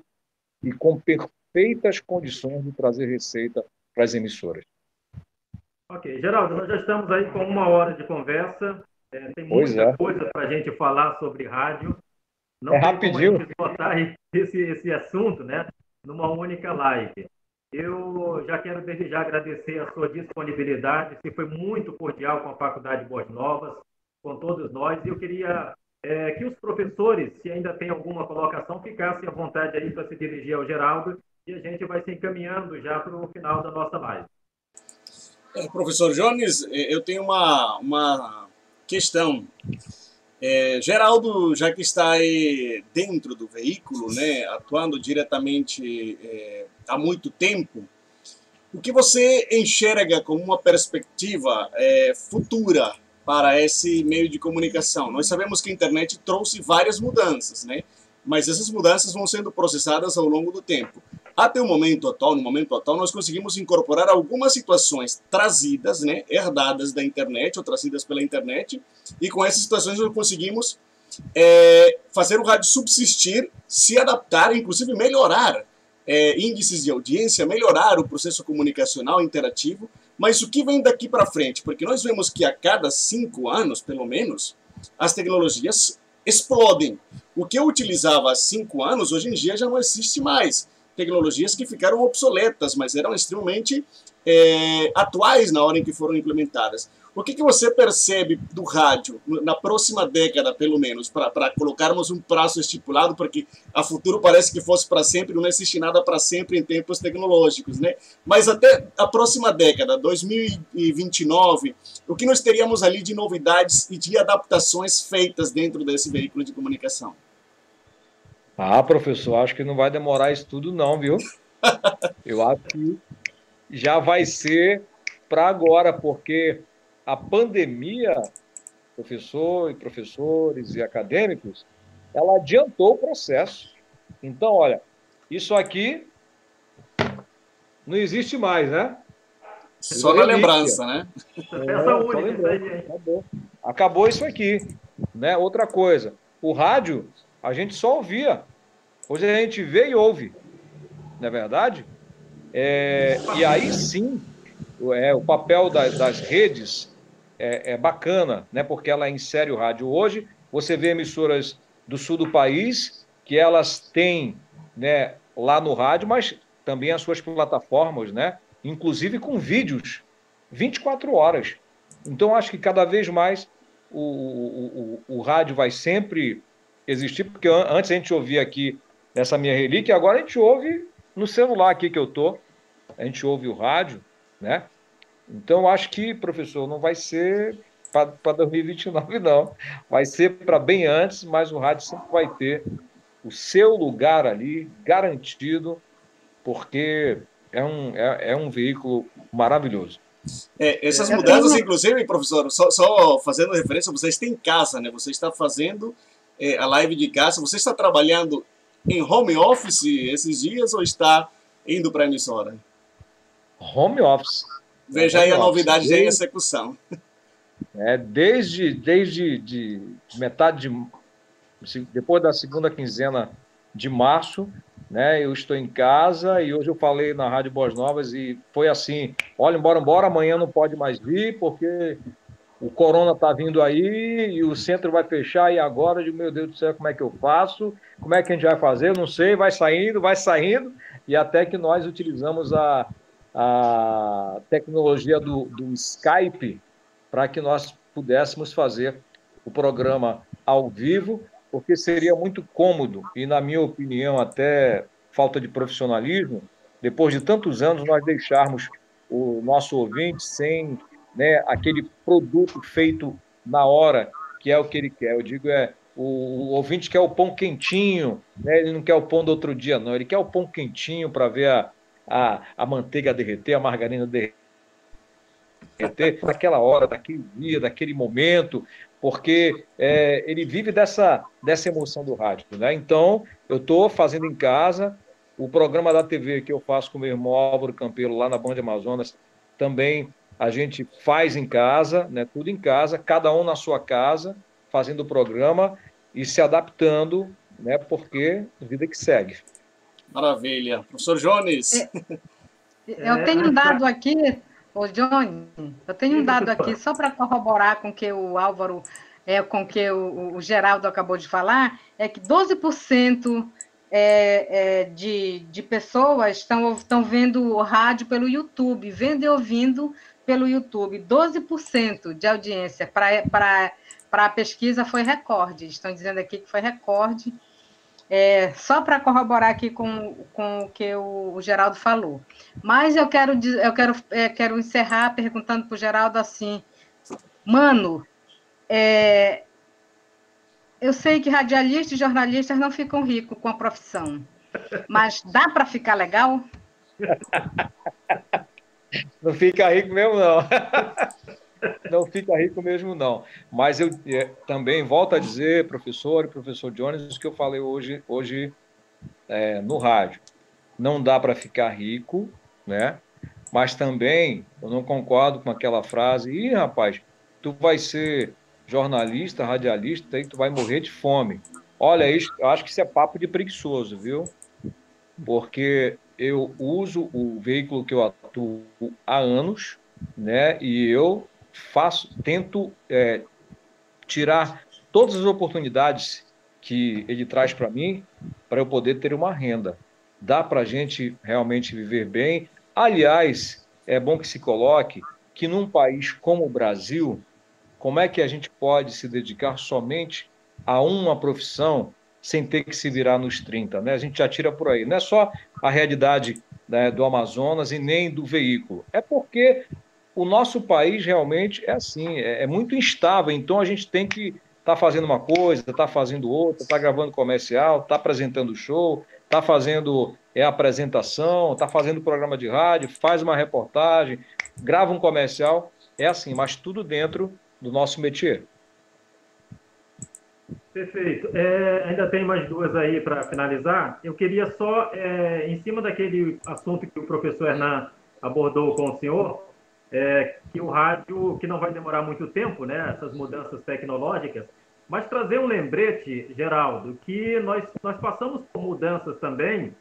E: e com perfeitas condições de trazer receita para as emissoras.
A: Ok, Geraldo, nós já estamos aí com 1 hora de conversa, tem muita coisa para a gente falar sobre rádio. Não tem
E: rapidinho.
A: como a gente botar esse assunto, né, numa única live. Eu já quero desde já agradecer a sua disponibilidade, você foi muito cordial com a Faculdade de Boas Novas, com todos nós, e eu queria que os professores, se ainda tem alguma colocação, ficassem à vontade aí para se dirigir ao Geraldo, e a gente vai se encaminhando já para o final da nossa live.
L: Professor Jones, eu tenho uma questão. Geraldo, já que está aí dentro do veículo, né, atuando diretamente há muito tempo, o que você enxerga como uma perspectiva futura para esse meio de comunicação? Nós sabemos que a internet trouxe várias mudanças, né, mas essas mudanças vão sendo processadas ao longo do tempo. Até o momento atual, no momento atual, nós conseguimos incorporar algumas situações trazidas, né, herdadas da internet ou trazidas pela internet, e com essas situações nós conseguimos fazer o rádio subsistir, se adaptar, inclusive melhorar índices de audiência, melhorar o processo comunicacional interativo. Mas o que vem daqui para frente? Porque nós vemos que a cada 5 anos, pelo menos, as tecnologias explodem. O que eu utilizava há 5 anos, hoje em dia já não existe mais. Tecnologias que ficaram obsoletas, mas eram extremamente atuais na hora em que foram implementadas. O que você percebe do rádio na próxima década, pelo menos, para colocarmos um prazo estipulado, porque a futuro parece que fosse para sempre, não existe nada para sempre em tempos tecnológicos, né? Mas até a próxima década, 2029, o que nós teríamos ali de novidades e de adaptações feitas dentro desse veículo de comunicação?
E: Professor, acho que não vai demorar isso tudo não, viu? Eu acho que já vai ser para agora, porque a pandemia, professores e acadêmicos, ela adiantou o processo. Então, olha, isso aqui não existe mais, né?
L: Só na lembrança, né?
E: Acabou isso aqui, né? Outra coisa, o rádio a gente só ouvia. Hoje a gente vê e ouve, não é verdade? E aí sim, o papel das redes é bacana, né? Porque ela insere o rádio. Hoje você vê emissoras do sul do país que elas têm, né, lá no rádio, mas também as suas plataformas, né? Inclusive com vídeos 24 horas. Então acho que cada vez mais o rádio vai sempre existir, porque antes a gente ouvia aqui nessa minha relíquia, agora a gente ouve no celular aqui que eu tô, a gente ouve o rádio, né? Então acho que, professor, não vai ser para 2029 não, vai ser para bem antes, mas o rádio sempre vai ter o seu lugar ali garantido, porque é um veículo maravilhoso.
L: Essas mudanças, inclusive, professor, só fazendo referência, você está em casa, né? Você está fazendo a live de casa, você está trabalhando em home office esses dias ou está indo para a emissora?
E: Home office.
L: Veja aí a novidade da execução.
E: Desde metade depois da segunda quinzena de março, né, eu estou em casa e hoje eu falei na Rádio Boas Novas e foi assim, olha, embora, amanhã não pode mais vir porque o corona está vindo aí e o centro vai fechar e agora, eu digo, meu Deus do céu, como é que eu faço? Como é que a gente vai fazer? Eu não sei, vai saindo e até que nós utilizamos a tecnologia do Skype para que nós pudéssemos fazer o programa ao vivo, porque seria muito cômodo e, na minha opinião, até falta de profissionalismo, depois de tantos anos, nós deixarmos o nosso ouvinte sem, né, aquele produto feito na hora, que é o que ele quer. Eu digo, o ouvinte quer o pão quentinho, né? Ele não quer o pão do outro dia, não. Ele quer o pão quentinho para ver a manteiga derreter, a margarina derreter, naquela hora, daquele dia, daquele momento, porque ele vive dessa emoção do rádio, né? Então, eu estou fazendo em casa, o programa da TV que eu faço com o meu irmão Álvaro Campelo, lá na Band Amazonas, também a gente faz em casa, né? Tudo em casa, cada um na sua casa, fazendo o programa e se adaptando, né? Porque vida que segue.
L: Maravilha. Professor Jones.
C: Eu tenho um dado aqui, Johnny, só para corroborar com que o Álvaro, com que o Geraldo acabou de falar, é que 12% de pessoas estão vendo o rádio pelo YouTube, vendo e ouvindo pelo YouTube. 12% de audiência para a pesquisa foi recorde. Estão dizendo aqui que foi recorde. Só para corroborar aqui com o que o Geraldo falou. Mas eu quero encerrar perguntando para o Geraldo assim, mano, eu sei que radialistas e jornalistas não ficam ricos com a profissão, mas dá para ficar legal?
E: Não fica rico mesmo, não. Não fica rico mesmo, não. Mas eu também volto a dizer, professor e professor Jones, o que eu falei hoje no rádio. Não dá para ficar rico, né? Mas também eu não concordo com aquela frase, rapaz, tu vai ser jornalista, radialista, e tu vai morrer de fome. Olha, eu acho que isso é papo de preguiçoso, viu? Porque eu uso o veículo que eu atuo há anos, né? E eu tento tirar todas as oportunidades que ele traz para mim, para eu poder ter uma renda. Dá para a gente realmente viver bem. Aliás, é bom que se coloque que num país como o Brasil, como é que a gente pode se dedicar somente a uma profissão sem ter que se virar nos 30, né? A gente já tira por aí. Não é só a realidade, né, do Amazonas e nem do veículo. É porque o nosso país realmente é assim, é muito instável, então a gente tem que estar fazendo uma coisa, estar fazendo outra, estar gravando comercial, estar apresentando show, estar fazendo apresentação, estar fazendo programa de rádio, faz uma reportagem, grava um comercial, é assim, mas tudo dentro do nosso métier.
A: Perfeito. Ainda tem mais duas aí para finalizar. Eu queria só, em cima daquele assunto que o professor Hernan abordou com o senhor, que o rádio, que não vai demorar muito tempo, né, essas mudanças tecnológicas, mas trazer um lembrete, Geraldo, que nós passamos por mudanças também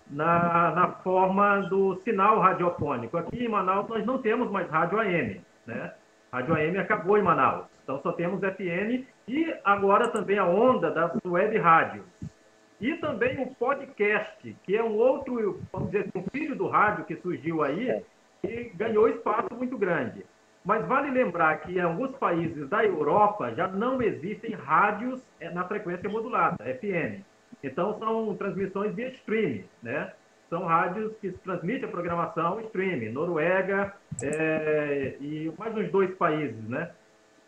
A: na forma do sinal radiofônico. Aqui em Manaus nós não temos mais rádio AM, né? Rádio AM acabou em Manaus, então só temos FM e agora também a onda das web rádios. E também o podcast, que é um outro, vamos dizer, um filho do rádio que surgiu aí, e ganhou espaço muito grande. Mas vale lembrar que em alguns países da Europa já não existem rádios na frequência modulada, FM. Então são transmissões via streaming, né? São rádios que transmitem a programação streaming, Noruega e mais uns 2 países, né?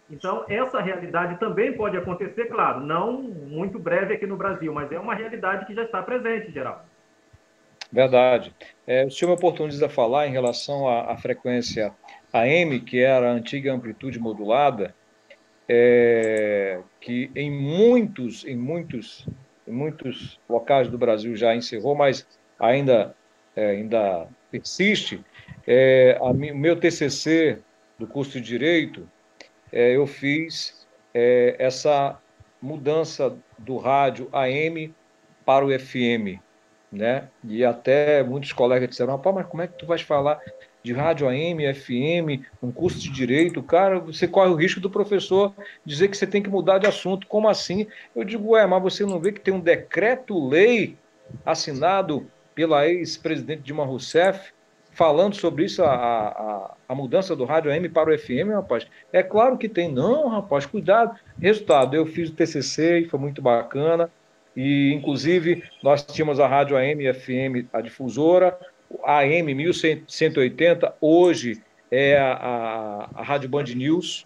A: Então essa realidade também pode acontecer, claro, não muito breve aqui no Brasil, mas é uma realidade que já está presente, Geraldo.
E: Verdade. O senhor me oportuniza falar em relação à frequência AM, que era a antiga amplitude modulada, que em muitos em muitos locais do Brasil já encerrou, mas ainda persiste. O meu TCC do curso de Direito, eu fiz essa mudança do rádio AM para o FM, né? E até muitos colegas disseram, rapaz, mas como é que tu vais falar de rádio AM, FM, um curso de Direito? Cara, você corre o risco do professor dizer que você tem que mudar de assunto. Como assim? Eu digo, mas você não vê que tem um decreto-lei assinado pela ex-presidente Dilma Rousseff falando sobre isso, a mudança do rádio AM para o FM, rapaz? É claro que tem. Não, rapaz, cuidado. Resultado, eu fiz o TCC e foi muito bacana. E, inclusive, nós tínhamos a rádio AM e FM, a difusora, a AM 1180, hoje é a Rádio Band News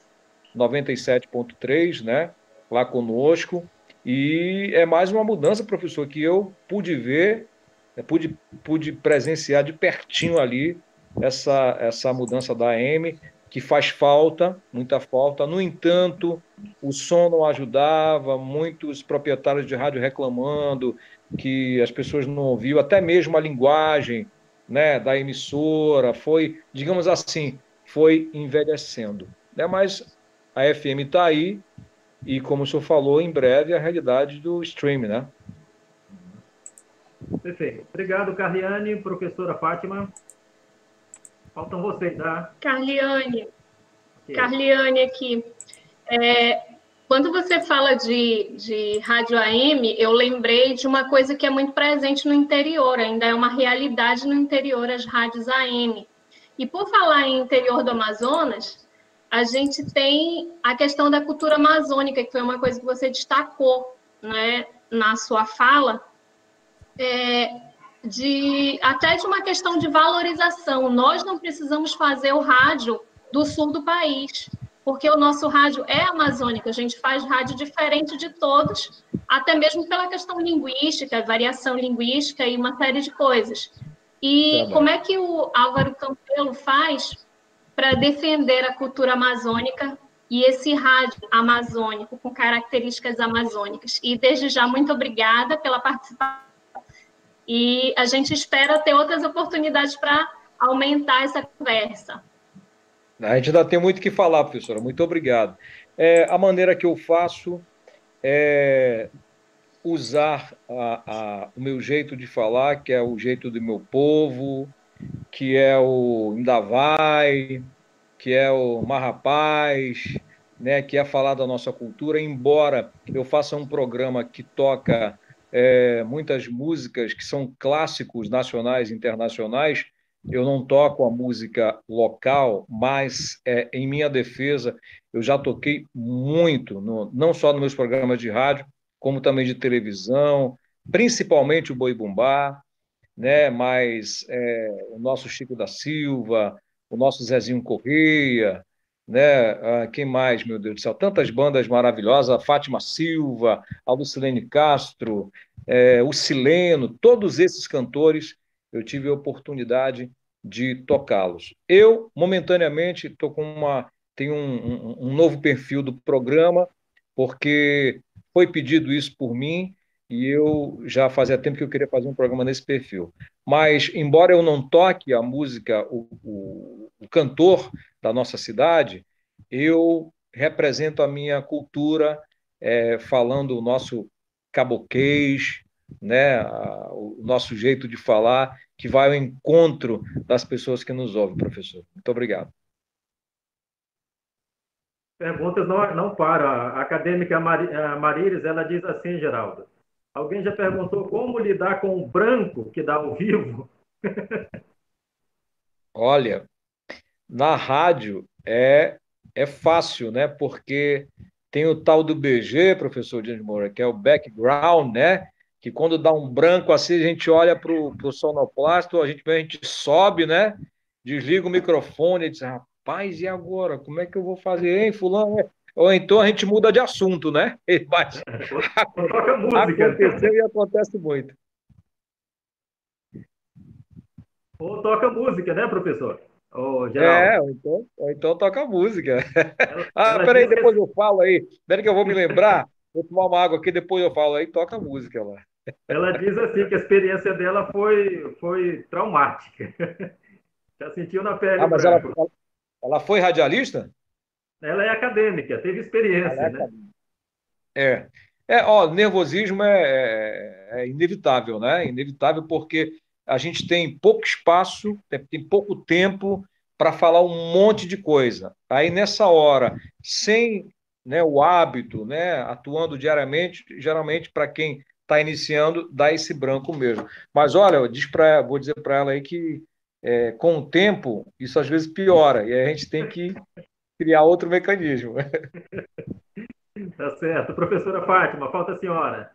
E: 97.3, né? Lá conosco. E é mais uma mudança, professor, que eu pude ver, pude presenciar de pertinho ali essa mudança da AM, que faz falta, muita falta. No entanto, o som não ajudava, muitos proprietários de rádio reclamando que as pessoas não ouviam, até mesmo a linguagem, né, da emissora foi, digamos assim, foi envelhecendo. Né? Mas a FM está aí e, como o senhor falou, em breve a realidade do streaming, né?
A: Perfeito. Obrigado, Carliane. Professora Fátima. Faltam vocês, tá?
M: Carliane. Okay. Carliane aqui. Quando você fala de rádio AM, eu lembrei de uma coisa que é muito presente no interior, ainda é uma realidade no interior, as rádios AM. E por falar em interior do Amazonas, a gente tem a questão da cultura amazônica, que foi uma coisa que você destacou, né, na sua fala, até de uma questão de valorização. Nós não precisamos fazer o rádio do sul do país, porque o nosso rádio é amazônico, a gente faz rádio diferente de todos, até mesmo pela questão linguística, variação linguística e uma série de coisas. E como é que o Álvaro Campelo faz para defender a cultura amazônica e esse rádio amazônico com características amazônicas? E desde já, muito obrigada pela participação. E a gente espera ter outras oportunidades para aumentar essa conversa.
E: A gente ainda tem muito o que falar, professora. Muito obrigado. A maneira que eu faço é usar o meu jeito de falar, que é o jeito do meu povo, que é o Indavai, que é o Marrapaz, né, que é falar da nossa cultura, embora eu faça um programa que toca muitas músicas que são clássicos nacionais e internacionais. Eu não toco a música local, mas em minha defesa eu já toquei muito, não só nos meus programas de rádio, como também de televisão, principalmente o Boi Bumbá, né? Mas o nosso Chico da Silva, o nosso Zezinho Correia, né? Quem mais, meu Deus do céu? Tantas bandas maravilhosas, a Fátima Silva, a Lucilene Castro, o Sileno, todos esses cantores eu tive a oportunidade de tocá-los. Eu, momentaneamente, tenho um novo perfil do programa, porque foi pedido isso por mim, e eu já fazia tempo que eu queria fazer um programa nesse perfil. Mas, embora eu não toque a música, o cantor da nossa cidade, eu represento a minha cultura, falando o nosso caboquês, né, o nosso jeito de falar, que vai ao encontro das pessoas que nos ouvem, professor. Muito obrigado.
A: Perguntas não param. A acadêmica Maríris, ela diz assim, Geraldo, alguém já perguntou como lidar com o branco que dá ao vivo?
E: Olha, na rádio é fácil, né, porque tem o tal do BG, professor Dias Moura, que é o background, né, que quando dá um branco assim, a gente olha para o sonoplasto, a gente sobe, né? Desliga o microfone e diz, rapaz, e agora? Como é que eu vou fazer, hein, fulano? Ou então a gente muda de assunto, né? Mas
A: toca música.
E: Aconteceu e acontece muito.
A: Ou toca música, né, professor?
E: Ou então toca música. Peraí, depois eu falo aí. Peraí que eu vou me lembrar. vou tomar uma água aqui, depois eu falo. Aí toca a música lá.
A: Ela diz assim que a experiência dela foi traumática. Já sentiu na pele
E: Ah,
A: o
E: mas
A: branco.
E: ela foi radialista?
A: Ela é acadêmica, teve
E: Ela
A: experiência,
E: é
A: né?
E: É. Ó, nervosismo é inevitável, né? Inevitável porque a gente tem pouco espaço, tem pouco tempo para falar um monte de coisa. Aí, nessa hora, sem, né, o hábito, né, atuando diariamente, geralmente, para quem está iniciando, dá esse branco mesmo. Mas, olha, vou dizer para ela aí que, com o tempo, isso às vezes piora, e aí a gente tem que criar outro mecanismo.
A: Tá certo. Professora Fátima, falta a senhora.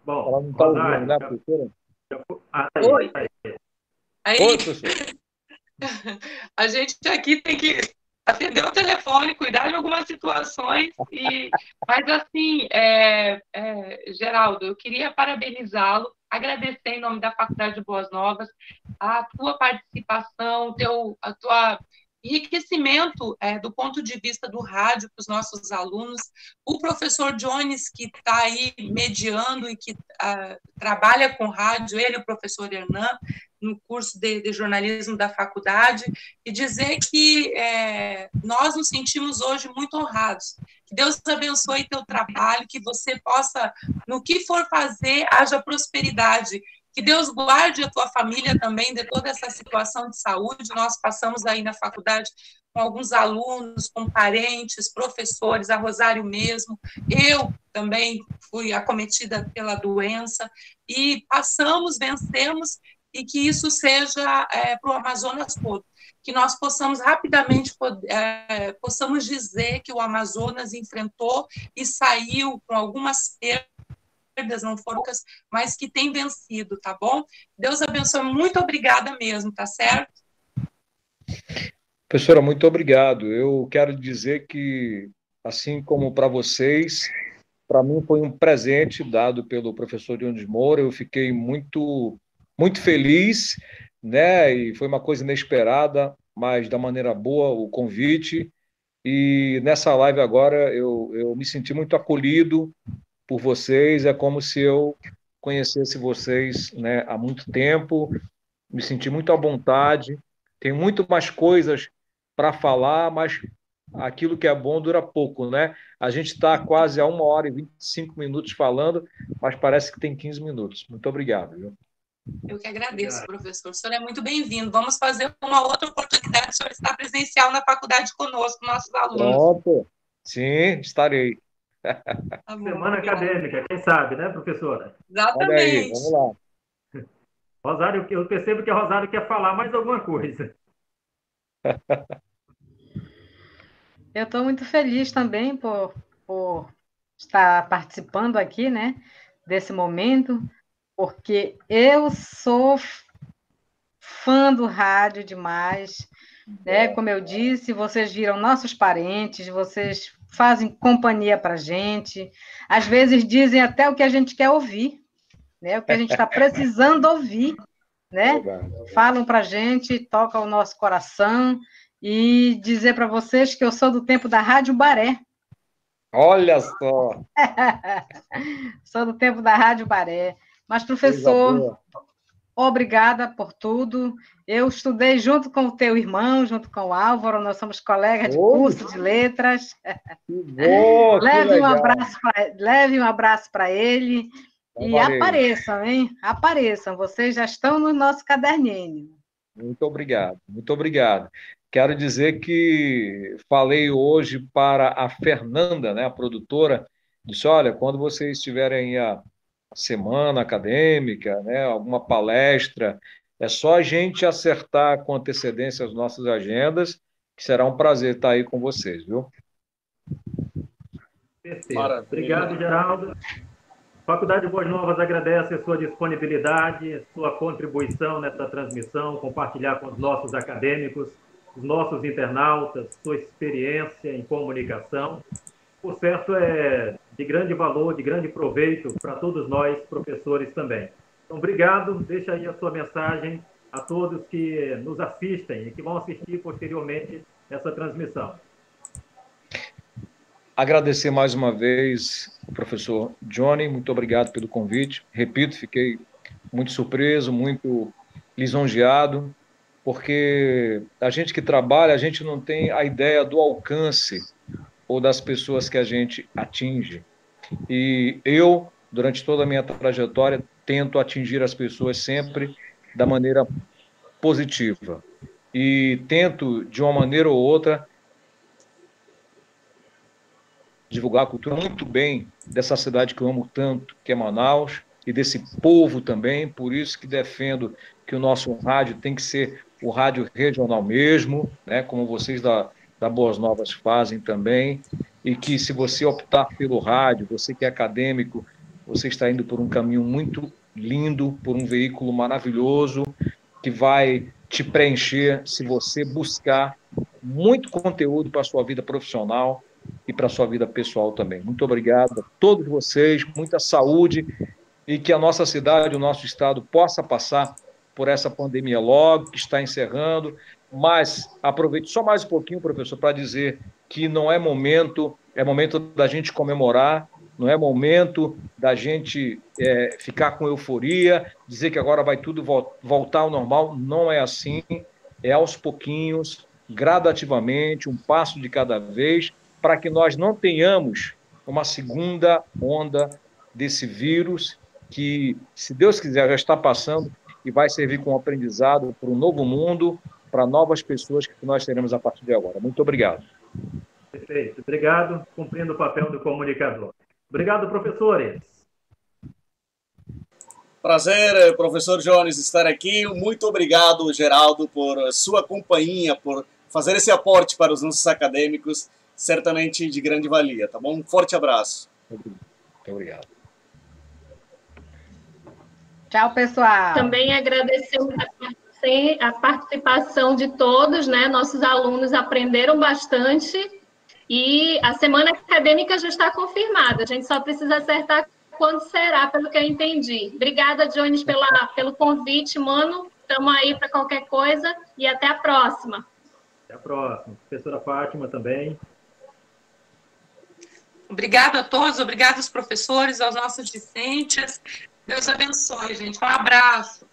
A: Bom,
E: Ela não está ouvindo, né,
A: Rosário.
E: professora?
D: Oi. Aí,
E: Oi, professor.
D: a gente aqui tem que atender o telefone, cuidar de algumas situações, mas assim, Geraldo, eu queria parabenizá-lo, agradecer em nome da Faculdade de Boas Novas a tua participação, a tua enriquecimento do ponto de vista do rádio para os nossos alunos, o professor Jones, que está aí mediando e que trabalha com rádio, ele e o professor Hernan, no curso de jornalismo da faculdade, e dizer que nós nos sentimos hoje muito honrados. Que Deus abençoe teu trabalho, que você possa, no que for fazer, haja prosperidade. Que Deus guarde a tua família também de toda essa situação de saúde. Nós passamos aí na faculdade com alguns alunos, com parentes, professores, a Rosário mesmo. Eu também fui acometida pela doença e passamos, vencemos, e que isso seja para o Amazonas todo. Que nós possamos rapidamente possamos dizer que o Amazonas enfrentou e saiu com algumas perdas, não foram poucas, mas que tem vencido, tá bom? Deus abençoe, muito obrigada mesmo, tá certo?
E: Professora, muito obrigado. Eu quero dizer que, assim como para vocês, para mim foi um presente dado pelo professor Jones Moura. Eu fiquei muito, muito feliz, né? E foi uma coisa inesperada, mas da maneira boa o convite. E nessa live agora eu me senti muito acolhido por vocês. É como se eu conhecesse vocês, né, há muito tempo. Me senti muito à vontade. Tem muito mais coisas para falar, mas aquilo que é bom dura pouco, né? A gente está quase a 1h25 falando, mas parece que tem 15 minutos. Muito obrigado. Viu?
D: Eu que agradeço, professor. O senhor é muito bem-vindo. Vamos fazer uma outra oportunidade. O senhor estar presencial na faculdade conosco, nossos alunos.
E: Pronto. Sim, estarei.
D: Tá bom,
A: Semana acadêmica, quem sabe, né, professora?
D: Exatamente.
E: Olha aí, vamos lá.
A: Rosário, eu percebo que a Rosário quer falar mais alguma coisa.
C: Eu estou muito feliz também por estar participando aqui, né, desse momento, porque eu sou fã do rádio demais, né? Como eu disse, vocês viram nossos parentes, vocês fazem companhia para a gente, às vezes dizem até o que a gente quer ouvir, né? O que a gente está precisando ouvir, né? Falam para a gente, tocam o nosso coração, e dizer para vocês que eu sou do tempo da Rádio Baré.
E: Olha só!
C: Sou do tempo da Rádio Baré. Mas, professor, obrigada por tudo. Eu estudei junto com o teu irmão, junto com o Álvaro, nós somos colegas de curso de letras.
E: Bom,
C: leve um abraço para ele. E apareçam, hein? Apareçam, vocês já estão no nosso caderninho.
E: Muito obrigado, muito obrigado. Quero dizer que falei hoje para a Fernanda, né, a produtora, disse, olha, quando vocês tiverem a semana acadêmica, né, alguma palestra, é só a gente acertar com antecedência as nossas agendas, que será um prazer estar aí com vocês, viu?
A: Perfeito. Obrigado, Geraldo. Faculdade de Boas Novas agradece a sua disponibilidade, a sua contribuição nessa transmissão, compartilhar com os nossos acadêmicos, os nossos internautas, sua experiência em comunicação. Por certo, é de grande valor, de grande proveito para todos nós, professores também. Então, obrigado. Deixa aí a sua mensagem a todos que nos assistem e que vão assistir posteriormente essa transmissão.
E: Agradecer mais uma vez ao professor Johnny, muito obrigado pelo convite. Repito, fiquei muito surpreso, muito lisonjeado, porque a gente que trabalha, a gente não tem a ideia do alcance ou das pessoas que a gente atinge. E eu, durante toda a minha trajetória, tento atingir as pessoas sempre da maneira positiva. E tento, de uma maneira ou outra, divulgar a cultura muito bem dessa cidade que eu amo tanto, que é Manaus, e desse povo também. Por isso que defendo que o nosso rádio tem que ser o rádio regional mesmo, né, como vocês da Boas Novas fazem também, e que se você optar pelo rádio, você que é acadêmico, você está indo por um caminho muito lindo, por um veículo maravilhoso, que vai te preencher se você buscar muito conteúdo para a sua vida profissional e para a sua vida pessoal também. Muito obrigado a todos vocês, muita saúde, e que a nossa cidade, o nosso estado, possa passar por essa pandemia logo, que está encerrando. Mas aproveite só mais um pouquinho, professor, para dizer que não é momento, é momento da gente comemorar, não é momento da gente ficar com euforia, dizer que agora vai tudo voltar ao normal. Não é assim, é aos pouquinhos, gradativamente, um passo de cada vez, para que nós não tenhamos uma segunda onda desse vírus que, se Deus quiser, já está passando e vai servir como aprendizado para um novo mundo, para novas pessoas que nós teremos a partir de agora. Muito obrigado.
A: Perfeito. Obrigado, cumprindo o papel do comunicador. Obrigado, professores.
L: Prazer, professor Jones, estar aqui. Muito obrigado, Geraldo, por sua companhia, por fazer esse aporte para os nossos acadêmicos, certamente de grande valia, tá bom? Um forte abraço.
E: Muito obrigado.
C: Tchau, pessoal.
M: Também agradecemos a participação de todos, né? Nossos alunos aprenderam bastante e a semana acadêmica já está confirmada. A gente só precisa acertar quando será, pelo que eu entendi. Obrigada, Jones, pelo convite, mano. Estamos aí para qualquer coisa e até a próxima.
A: Até a próxima. Professora Fátima também.
D: Obrigada a todos, obrigada aos professores, aos nossos discentes. Deus abençoe, gente. Um abraço.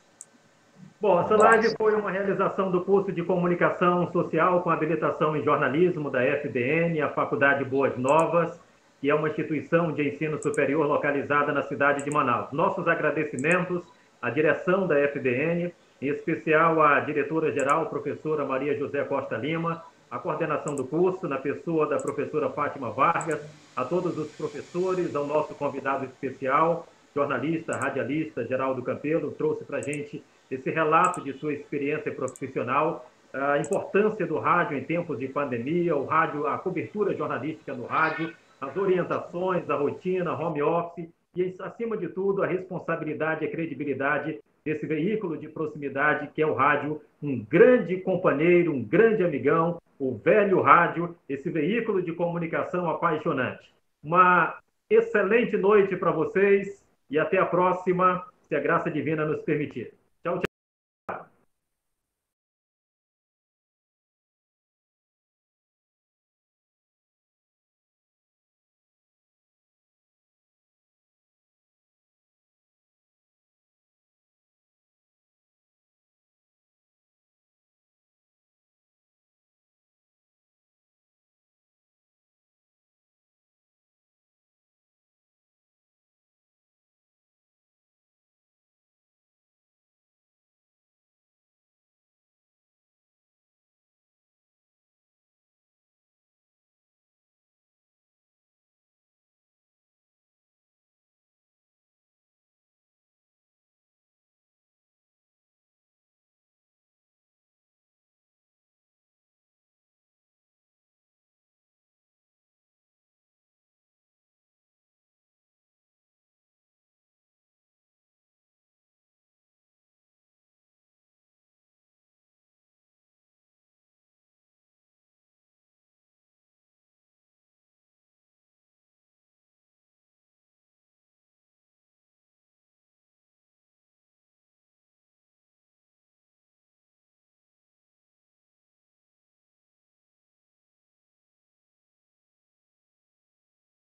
A: Bom, essa live foi uma realização do curso de Comunicação Social com habilitação em jornalismo da FDN, a Faculdade Boas Novas, que é uma instituição de ensino superior localizada na cidade de Manaus. Nossos agradecimentos à direção da FDN, em especial à diretora-geral, professora Maria José Costa Lima, a coordenação do curso, na pessoa da professora Fátima Vargas, a todos os professores, ao nosso convidado especial, jornalista, radialista, Geraldo Campelo, trouxe para a gente esse relato de sua experiência profissional, a importância do rádio em tempos de pandemia, o rádio, a cobertura jornalística no rádio, as orientações, a rotina, home office e, acima de tudo, a responsabilidade e a credibilidade desse veículo de proximidade que é o rádio, um grande companheiro, um grande amigão, o velho rádio, esse veículo de comunicação apaixonante. Uma excelente noite para vocês e até a próxima, se a graça divina nos permitir.